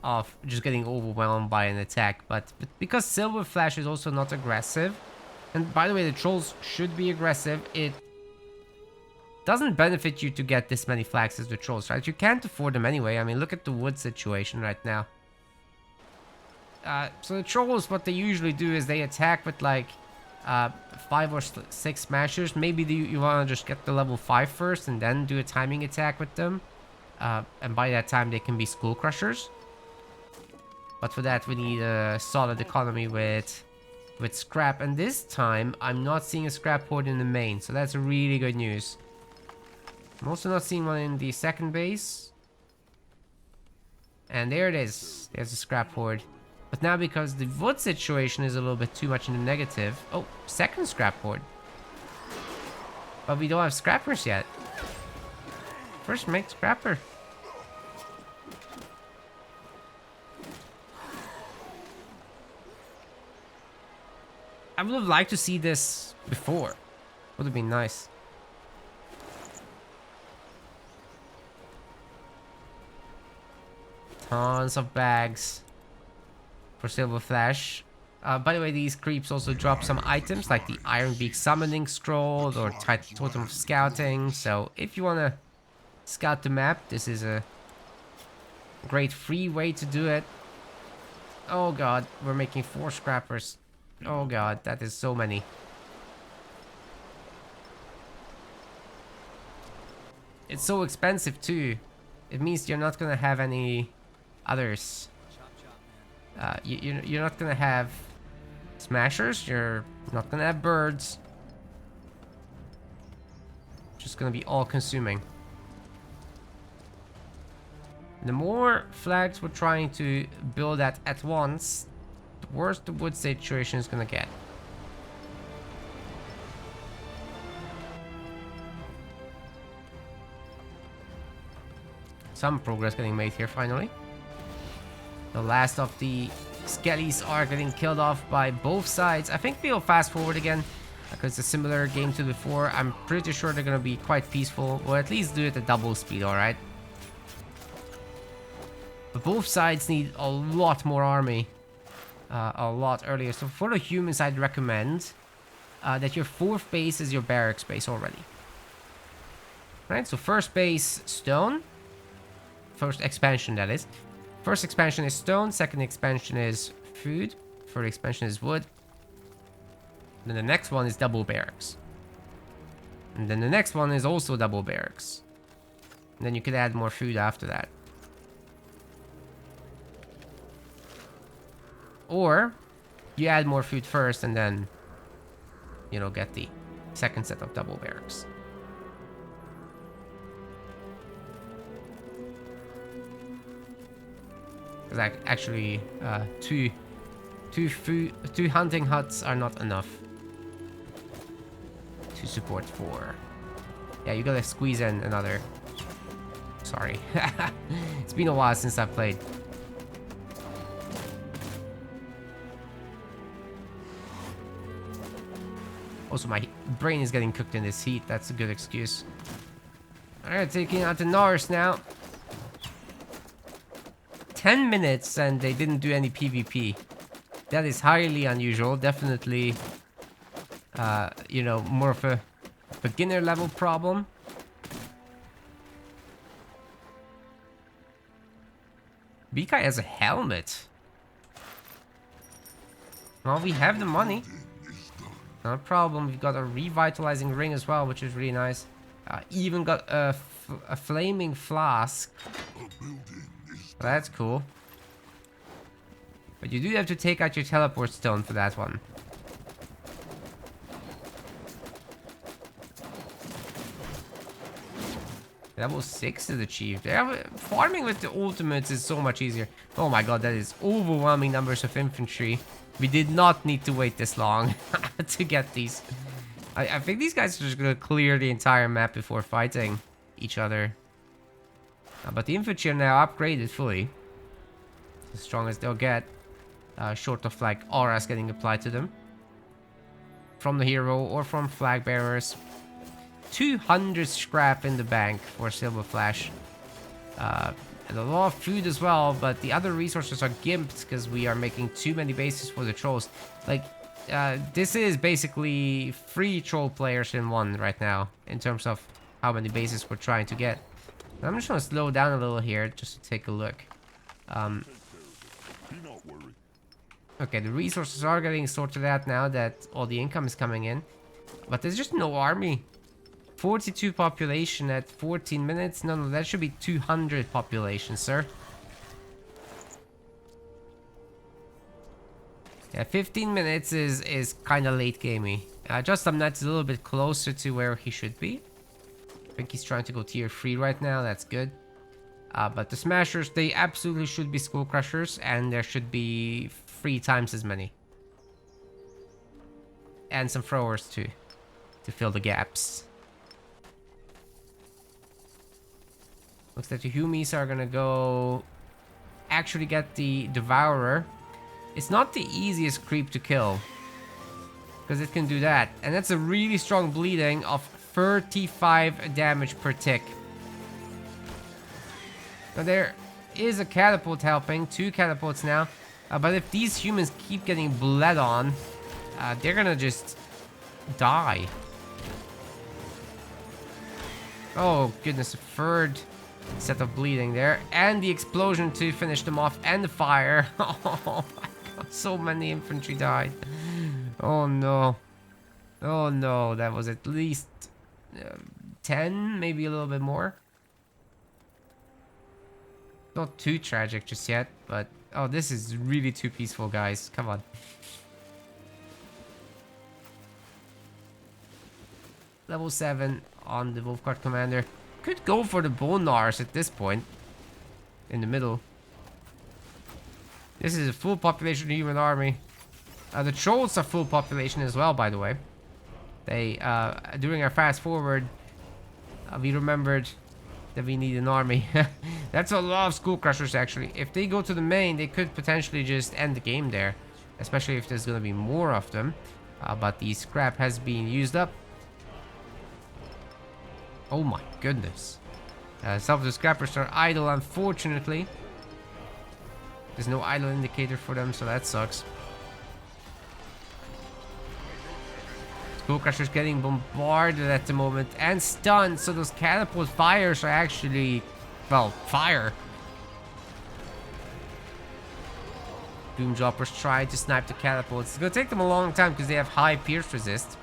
of just getting overwhelmed by an attack, but because SilverFlash is also not aggressive, And by the way, the trolls should be aggressive. It doesn't benefit you to get this many flags as the trolls, right? You can't afford them anyway. I mean, look at the wood situation right now. So the trolls, what they usually do is they attack with like 5 or 6 smashers. Maybe you want to just get the level 5 first and then do a timing attack with them. And by that time, they can be skull crushers. But for that, we need a solid economy with scrap. And this time, I'm not seeing a scrap port in the main. So that's really good news. I'm also not seeing one in the second base. And there it is. There's a scrap port. But now because the wood situation is a little bit too much in the negative. Oh, second scrap port. But we don't have scrappers yet. First make scrapper. I would have liked to see this before. Would have been nice. Tons of bags for SilverFlash. By the way, these creeps also drop some items like the Iron Beak Summoning Scroll or Totem of Scouting. So if you want to scout the map, this is a great free way to do it. Oh god, we're making 4 scrappers. Oh god, that is so many. It's so expensive too. It means you're not gonna have any others. You're not gonna have smashers. You're not gonna have birds. Just gonna be all consuming. The more flags we're trying to build at once, the worse the wood situation is gonna get. Some progress getting made here finally. The last of the skellies are getting killed off by both sides. I think we'll fast forward again because it's a similar game to before. I'm pretty sure they're gonna be quite peaceful, or at least do it at double speed, alright? But both sides need a lot more army. A lot earlier. So for the humans, I'd recommend that your 4th base is your barracks base already. Right, so first base, stone. First expansion, that is. First expansion is stone, second expansion is food, third expansion is wood. Then the next one is double barracks. And then the next one is also double barracks. And then you could add more food after that. Or you add more food first and then, you know, get the second set of double barracks. Because actually, two hunting huts are not enough to support 4. Yeah, you gotta squeeze in another. Sorry, it's been a while since I've played. Also, my brain is getting cooked in this heat. That's a good excuse. Alright, taking out the Norse now. 10 minutes and they didn't do any PvP. That is highly unusual. Definitely, you know, more of a beginner level problem. Bikai has a helmet. Well, we have the money. Not a problem. We've got a revitalizing ring as well, which is really nice. Even got a flaming flask. That's cool. But you do have to take out your teleport stone for that one. Level 6 is achieved. Farming with the ultimates is so much easier. Oh my god, that is overwhelming numbers of infantry. We did not need to wait this long to get these. I think these guys are just gonna clear the entire map before fighting each other. But the infantry are now upgraded fully. As strong as they'll get. Short of like auras getting applied to them. From the hero or from flag bearers. 200 scrap in the bank for SilverFlash. And a lot of food as well, but the other resources are gimped because we are making too many bases for the trolls. Like, This is basically 3 troll players in one right now, in terms of how many bases we're trying to get. I'm just gonna slow down a little here, just to take a look. Okay, the resources are getting sorted out now that all the income is coming in. But there's just no army. 42 population at 14 minutes? No, that should be 200 population, sir. Yeah, 15 minutes is kind of late gamey. JustDumbKnight's a little bit closer to where he should be. I think he's trying to go tier 3 right now, that's good. But the Smashers, they absolutely should be Skull Crushers, and there should be 3 times as many. And some throwers too, to fill the gaps. Looks like the Humies are gonna go actually get the Devourer. It's not the easiest creep to kill, because it can do that. And that's a really strong bleeding of 35 damage per tick. Now there is a catapult helping, 2 catapults now. But if these humans keep getting bled on, they're gonna just die. Oh goodness, a 3rd set of bleeding there. And the explosion to finish them off, and the fire. Oh my god, so many infantry died. Oh no. Oh no, that was at least 10, maybe a little bit more. Not too tragic just yet, but oh, this is really too peaceful, guys. Come on. Level 7 on the Wolfguard Commander. Could go for the Bonars at this point. In the middle. This is a full population human army. The Trolls are full population as well, by the way. They, during our fast forward, we remembered that we need an army. That's a lot of Skull Crushers, actually. If they go to the main, they could potentially just end the game there. Especially if there's gonna be more of them. But the scrap has been used up. Oh my goodness. Some of the scrappers are idle, unfortunately. There's no idle indicator for them, so that sucks. Skull Crushers getting bombarded at the moment and stunned, so those catapult fires are actually, well, fire. Doomdroppers try to snipe the catapults. It's gonna take them a long time because they have high pierce resist.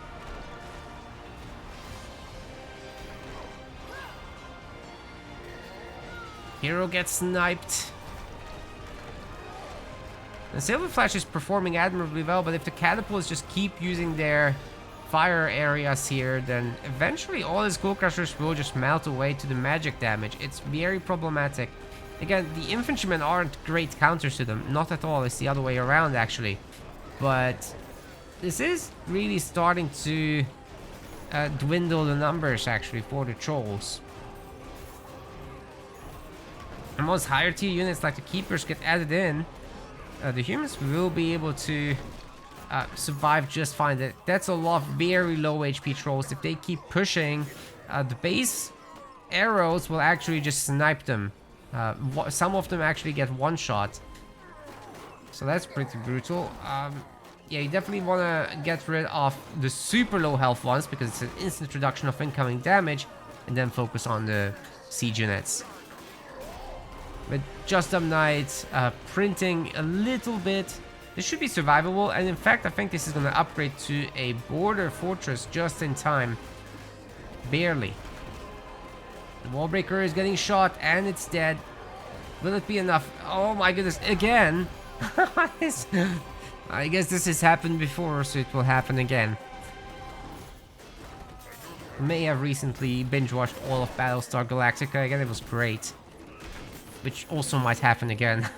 Hero gets sniped. And SilverFlash is performing admirably well, but if the catapults just keep using their fire areas here, then eventually all his Skull Crushers will just melt away to the magic damage. It's very problematic. Again, the infantrymen aren't great counters to them. Not at all. It's the other way around, actually. But this is really starting to dwindle the numbers, actually, for the Trolls. And most higher tier units like the Keepers get added in. The humans will be able to survive just fine. That's a lot of very low HP Trolls. If they keep pushing, the base arrows will actually just snipe them. Some of them actually get one shot. So that's pretty brutal. Yeah, you definitely want to get rid of the super low health ones because it's an instant reduction of incoming damage, and then focus on the siege units. With JustDumbKnight printing a little bit, this should be survivable, and in fact I think this is going to upgrade to a border fortress just in time. Barely. The wallbreaker is getting shot and it's dead. Will it be enough? Oh my goodness, again! I guess this has happened before, so it will happen again. May have recently binge-watched all of Battlestar Galactica again, it was great. Which also might happen again.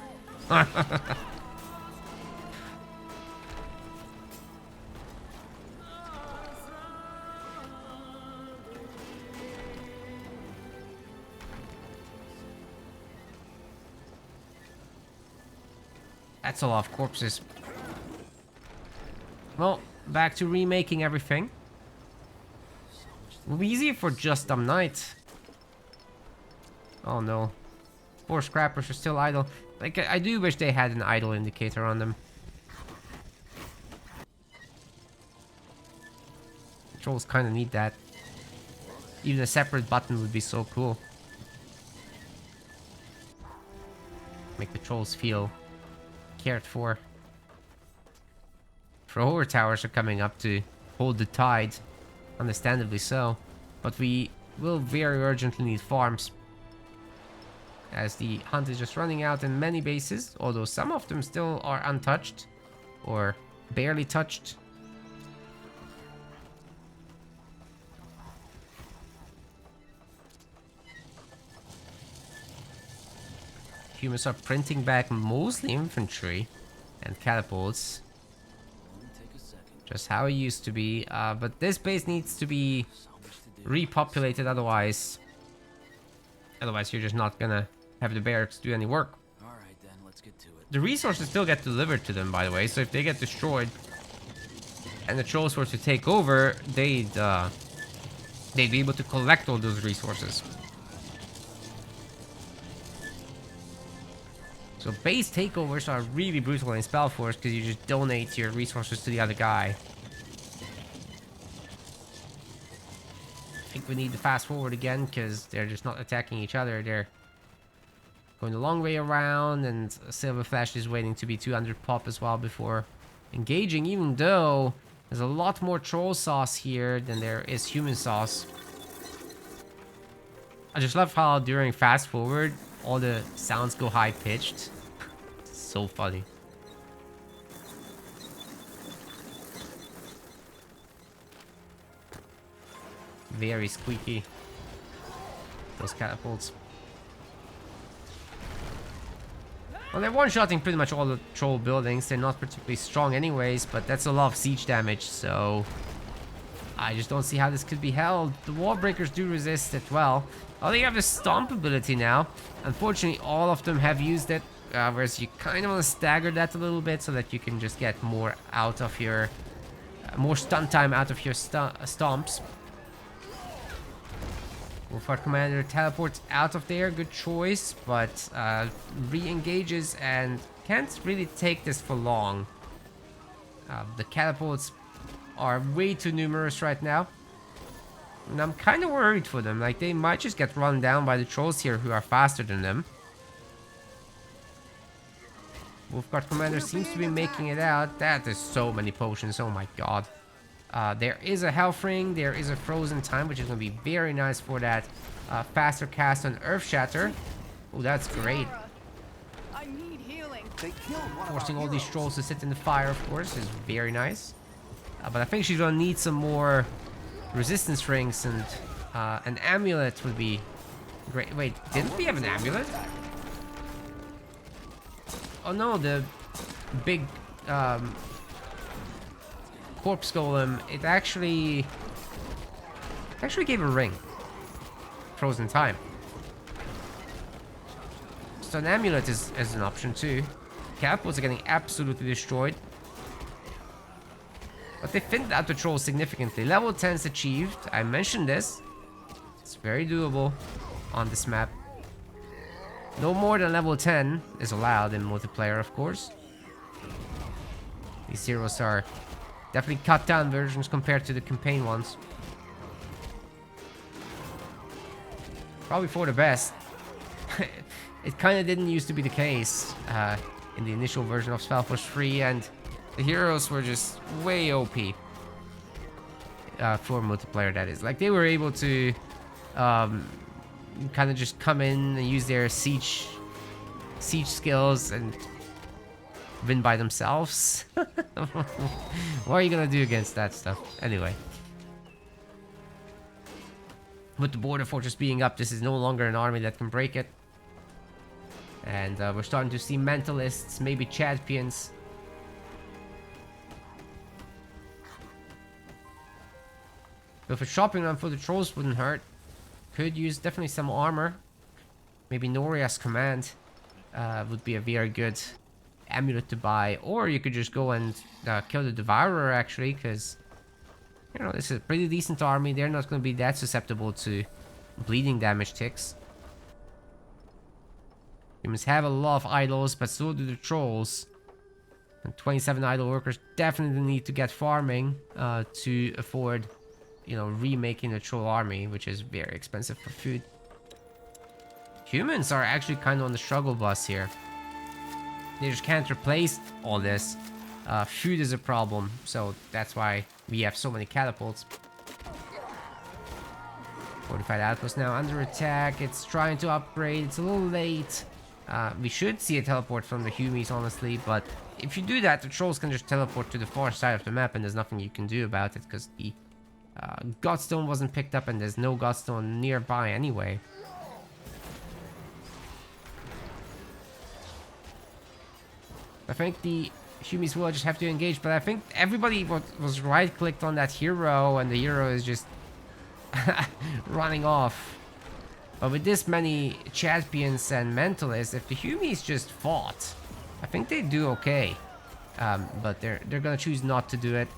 That's a lot of corpses. Well, back to remaking everything. It'll be easier for JustDumbKnight. Oh no. 4 scrappers are still idle. Like, I do wish they had an idle indicator on them. trolls kind of need that. Even a separate button would be so cool. Make the trolls feel cared for. Thrower towers are coming up to hold the tide, understandably so. But we will very urgently need farms, as the hunt is just running out in many bases, although some of them still are untouched or barely touched. Humans are printing back mostly infantry and catapults. Just how it used to be. But this base needs to be repopulated, otherwise you're just not gonna have the barracks do any work.
Alright then, let's get to it.
The resources still get delivered to them, by the way, so if they get destroyed and the trolls were to take over, they'd be able to collect all those resources. So base takeovers are really brutal in SpellForce because you just donate your resources to the other guy. I think we need to fast forward again because they're just not attacking each other. They're going the long way around, and SilverFlash is waiting to be 200 pop as well before engaging, even though there's a lot more troll sauce here than there is human sauce. I just love how during fast forward all the sounds go high pitched. So funny. Very squeaky, those catapults. Well, they're one-shotting pretty much all the troll buildings. They're not particularly strong anyways, but that's a lot of siege damage, so I just don't see how this could be held. The wall breakers do resist it well. Oh, they have the stomp ability now. Unfortunately, all of them have used it, whereas you kind of want to stagger that a little bit so that you can just get more out of your... more stun time out of your stomps. Wolfhard Commander teleports out of there, good choice, but re-engages and can't really take this for long. The catapults are way too numerous right now, and I'm kind of worried for them. Like, they might just get run down by the trolls here who are faster than them. Wolfguard Commander seems to be making it out. That is so many potions, oh my god. There is a health ring, there is a frozen time, which is going to be very nice for that faster cast on Earth Shatter. Oh, that's great.
I need healing.
Forcing all these trolls to sit in the fire, of course, is very nice. But I think she's going to need some more resistance rings, and an amulet would be great. Wait, didn't we have an amulet? Oh no, the big... corpse golem, it actually gave a ring. Frozen time. So an amulet is an option too. Catapults are getting absolutely destroyed. But they thinned out the trolls significantly. Level 10 is achieved. I mentioned this. It's very doable on this map. No more than level 10 is allowed in multiplayer, of course. These heroes are definitely cut down versions compared to the campaign ones. Probably for the best. It kind of didn't used to be the case in the initial version of SpellForce 3, and the heroes were just way OP. For multiplayer, that is. Like, they were able to kind of just come in and use their siege skills and win by themselves. What are you gonna do against that stuff? Anyway. With the border fortress being up, this is no longer an army that can break it. And we're starting to see mentalists, maybe champions. But if a shopping run for the trolls wouldn't hurt, could use definitely some armor. Maybe Noria's command would be a very good amulet to buy, or you could just go and kill the Devourer, actually, because, you know, this is a pretty decent army. They're not going to be that susceptible to bleeding damage ticks. Humans have a lot of idols, but so do the trolls. And 27 idol workers definitely need to get farming to afford you know, remaking the troll army, which is very expensive for food. Humans are actually kind of on the struggle bus here. They just can't replace all this. Food is a problem, so that's why we have so many catapults. Fortified outpost now under attack. It's trying to upgrade. It's a little late. We should see a teleport from the Humies, honestly, but if you do that, the trolls can just teleport to the far side of the map, and there's nothing you can do about it because the Godstone wasn't picked up, and there's no Godstone nearby anyway. I think the Humies will just have to engage, but I think everybody was right-clicked on that hero, and the hero is just running off. But with this many champions and mentalists, if the Humies just fought, I think they'd do okay. But they're gonna choose not to do it,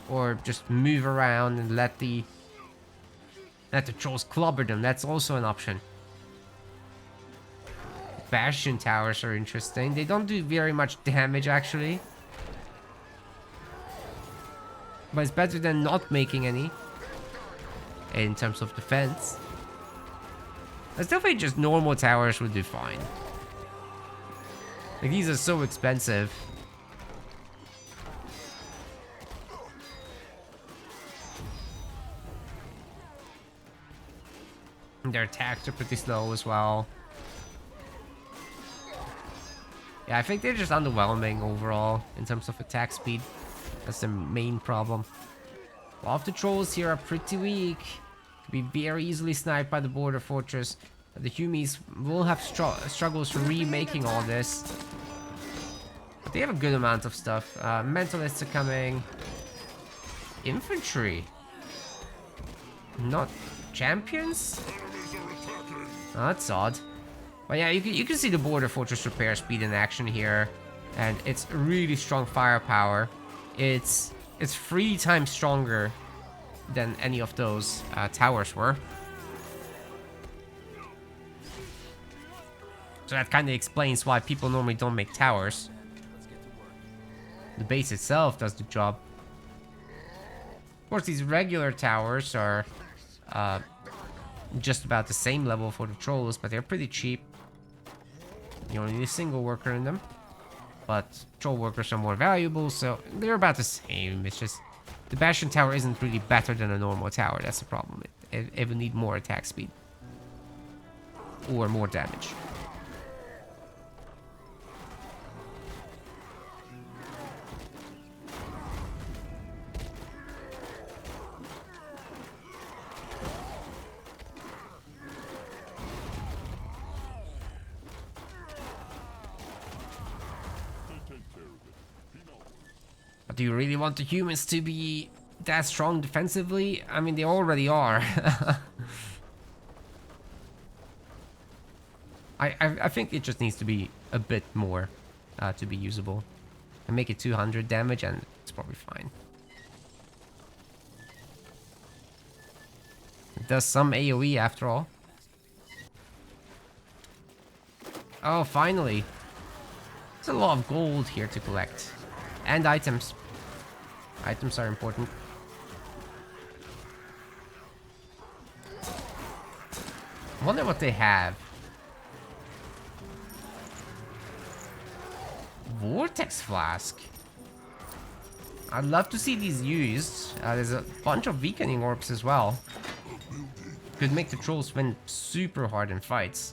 or just move around and let the trolls clobber them. That's also an option. Bastion towers are interesting. They don't do very much damage, actually. But it's better than not making any in terms of defense. It's definitely just normal towers would do fine. Like, these are so expensive. And their attacks are pretty slow as well. Yeah, I think they're just underwhelming overall in terms of attack speed. That's the main problem. All of the trolls here are pretty weak. Could be very easily sniped by the border fortress. The Humies will have struggles remaking all this. But they have a good amount of stuff. Mentalists are coming. Infantry. Not champions? Oh, that's odd. But yeah, you can see the border fortress repair speed in action here, and it's really strong firepower. It's 3 times stronger than any of those towers were. So that kind of explains why people normally don't make towers. The base itself does the job. Of course, these regular towers are just about the same level for the trolls, but they're pretty cheap. You only need a single worker in them. But troll workers are more valuable, so they're about the same. It's just the Bastion tower isn't really better than a normal tower. That's the problem. It would need more attack speed. Or more damage. But do you really want the humans to be that strong defensively? I mean, they already are. I think it just needs to be a bit more to be usable. And make it 200 damage and it's probably fine. It does some AoE after all. Oh, finally. There's a lot of gold here to collect. And items. Items are important. I wonder what they have. Vortex Flask. I'd love to see these used. There's a bunch of weakening orbs as well. Could make the trolls win super hard in fights.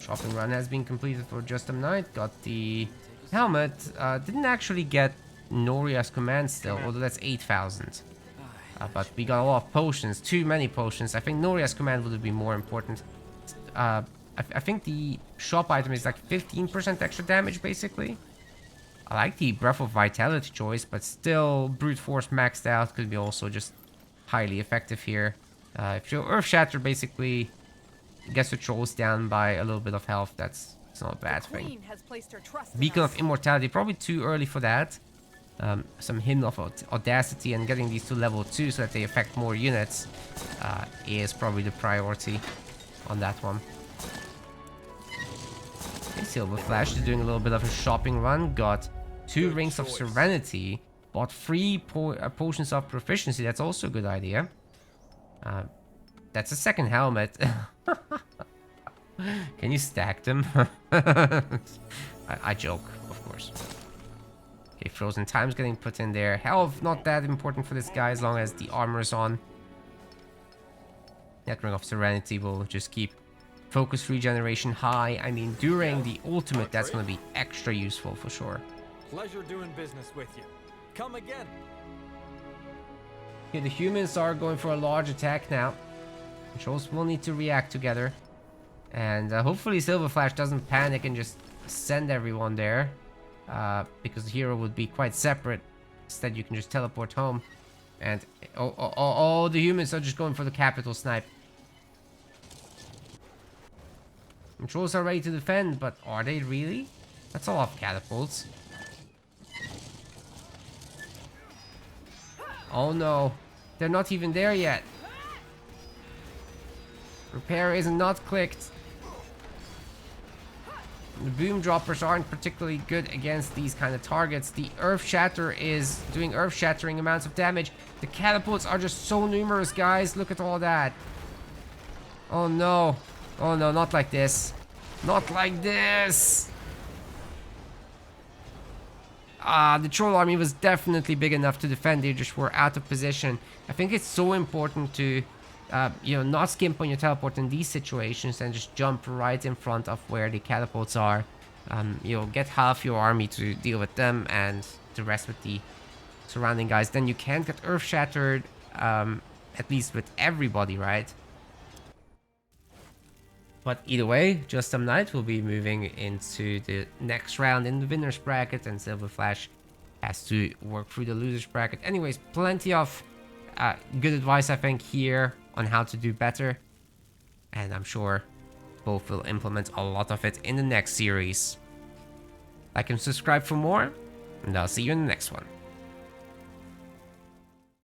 Shopping run has been completed for JustDumbKnight. Got the helmet. Didn't actually get Noria's command still, although that's 8,000. But we got a lot of potions, too many potions. I think Noria's command would be more important. I think the shop item is like 15% extra damage, basically. I like the Breath of Vitality choice, but still, Brute Force maxed out could be also just highly effective here. If your Earth Shatter basically gets the trolls down by a little bit of health, it's not a bad thing. Beacon of Immortality, probably too early for that. Some Hymn of Audacity and getting these to level 2 so that they affect more units is probably the priority on that one. Okay, SilverFlash is doing a little bit of a shopping run. Got 2 Rings of Serenity. bought 3 potions of proficiency. That's also a good idea. That's a second helmet. Can you stack them? I joke, of course. Okay, frozen time's getting put in there. Health, not that important for this guy as long as the armor is on. That Ring of Serenity will just keep focus regeneration high. I mean, during the ultimate, that's going to be extra useful for sure.
Pleasure doing business with you. Come again.
Okay, the humans are going for a large attack now. Controls will need to react together. And hopefully SilverFlash doesn't panic and just send everyone there. Because the hero would be quite separate. Instead, you can just teleport home. And oh, the humans are just going for the capital snipe. Controls are ready to defend, but are they really? That's a lot of catapults. Oh no, they're not even there yet. Repair is not clicked. The boom droppers aren't particularly good against these kind of targets. The earth shatter is doing earth shattering amounts of damage. The catapults are just so numerous, guys. Look at all that. Oh no. Oh no, not like this. Not like this. The troll army was definitely big enough to defend. They just were out of position. I think it's so important to not skimp on your teleport in these situations and just jump right in front of where the catapults are. Get half your army to deal with them and the rest with the surrounding guys. Then you can't get earth shattered, at least with everybody, right? But either way, JustDumbKnight will be moving into the next round in the winner's bracket, and SilverFlash has to work through the loser's bracket. Anyways, plenty of good advice, I think, here on how to do better. And I'm sure both will implement a lot of it in the next series. Like and subscribe for more, and I'll see you in the next one.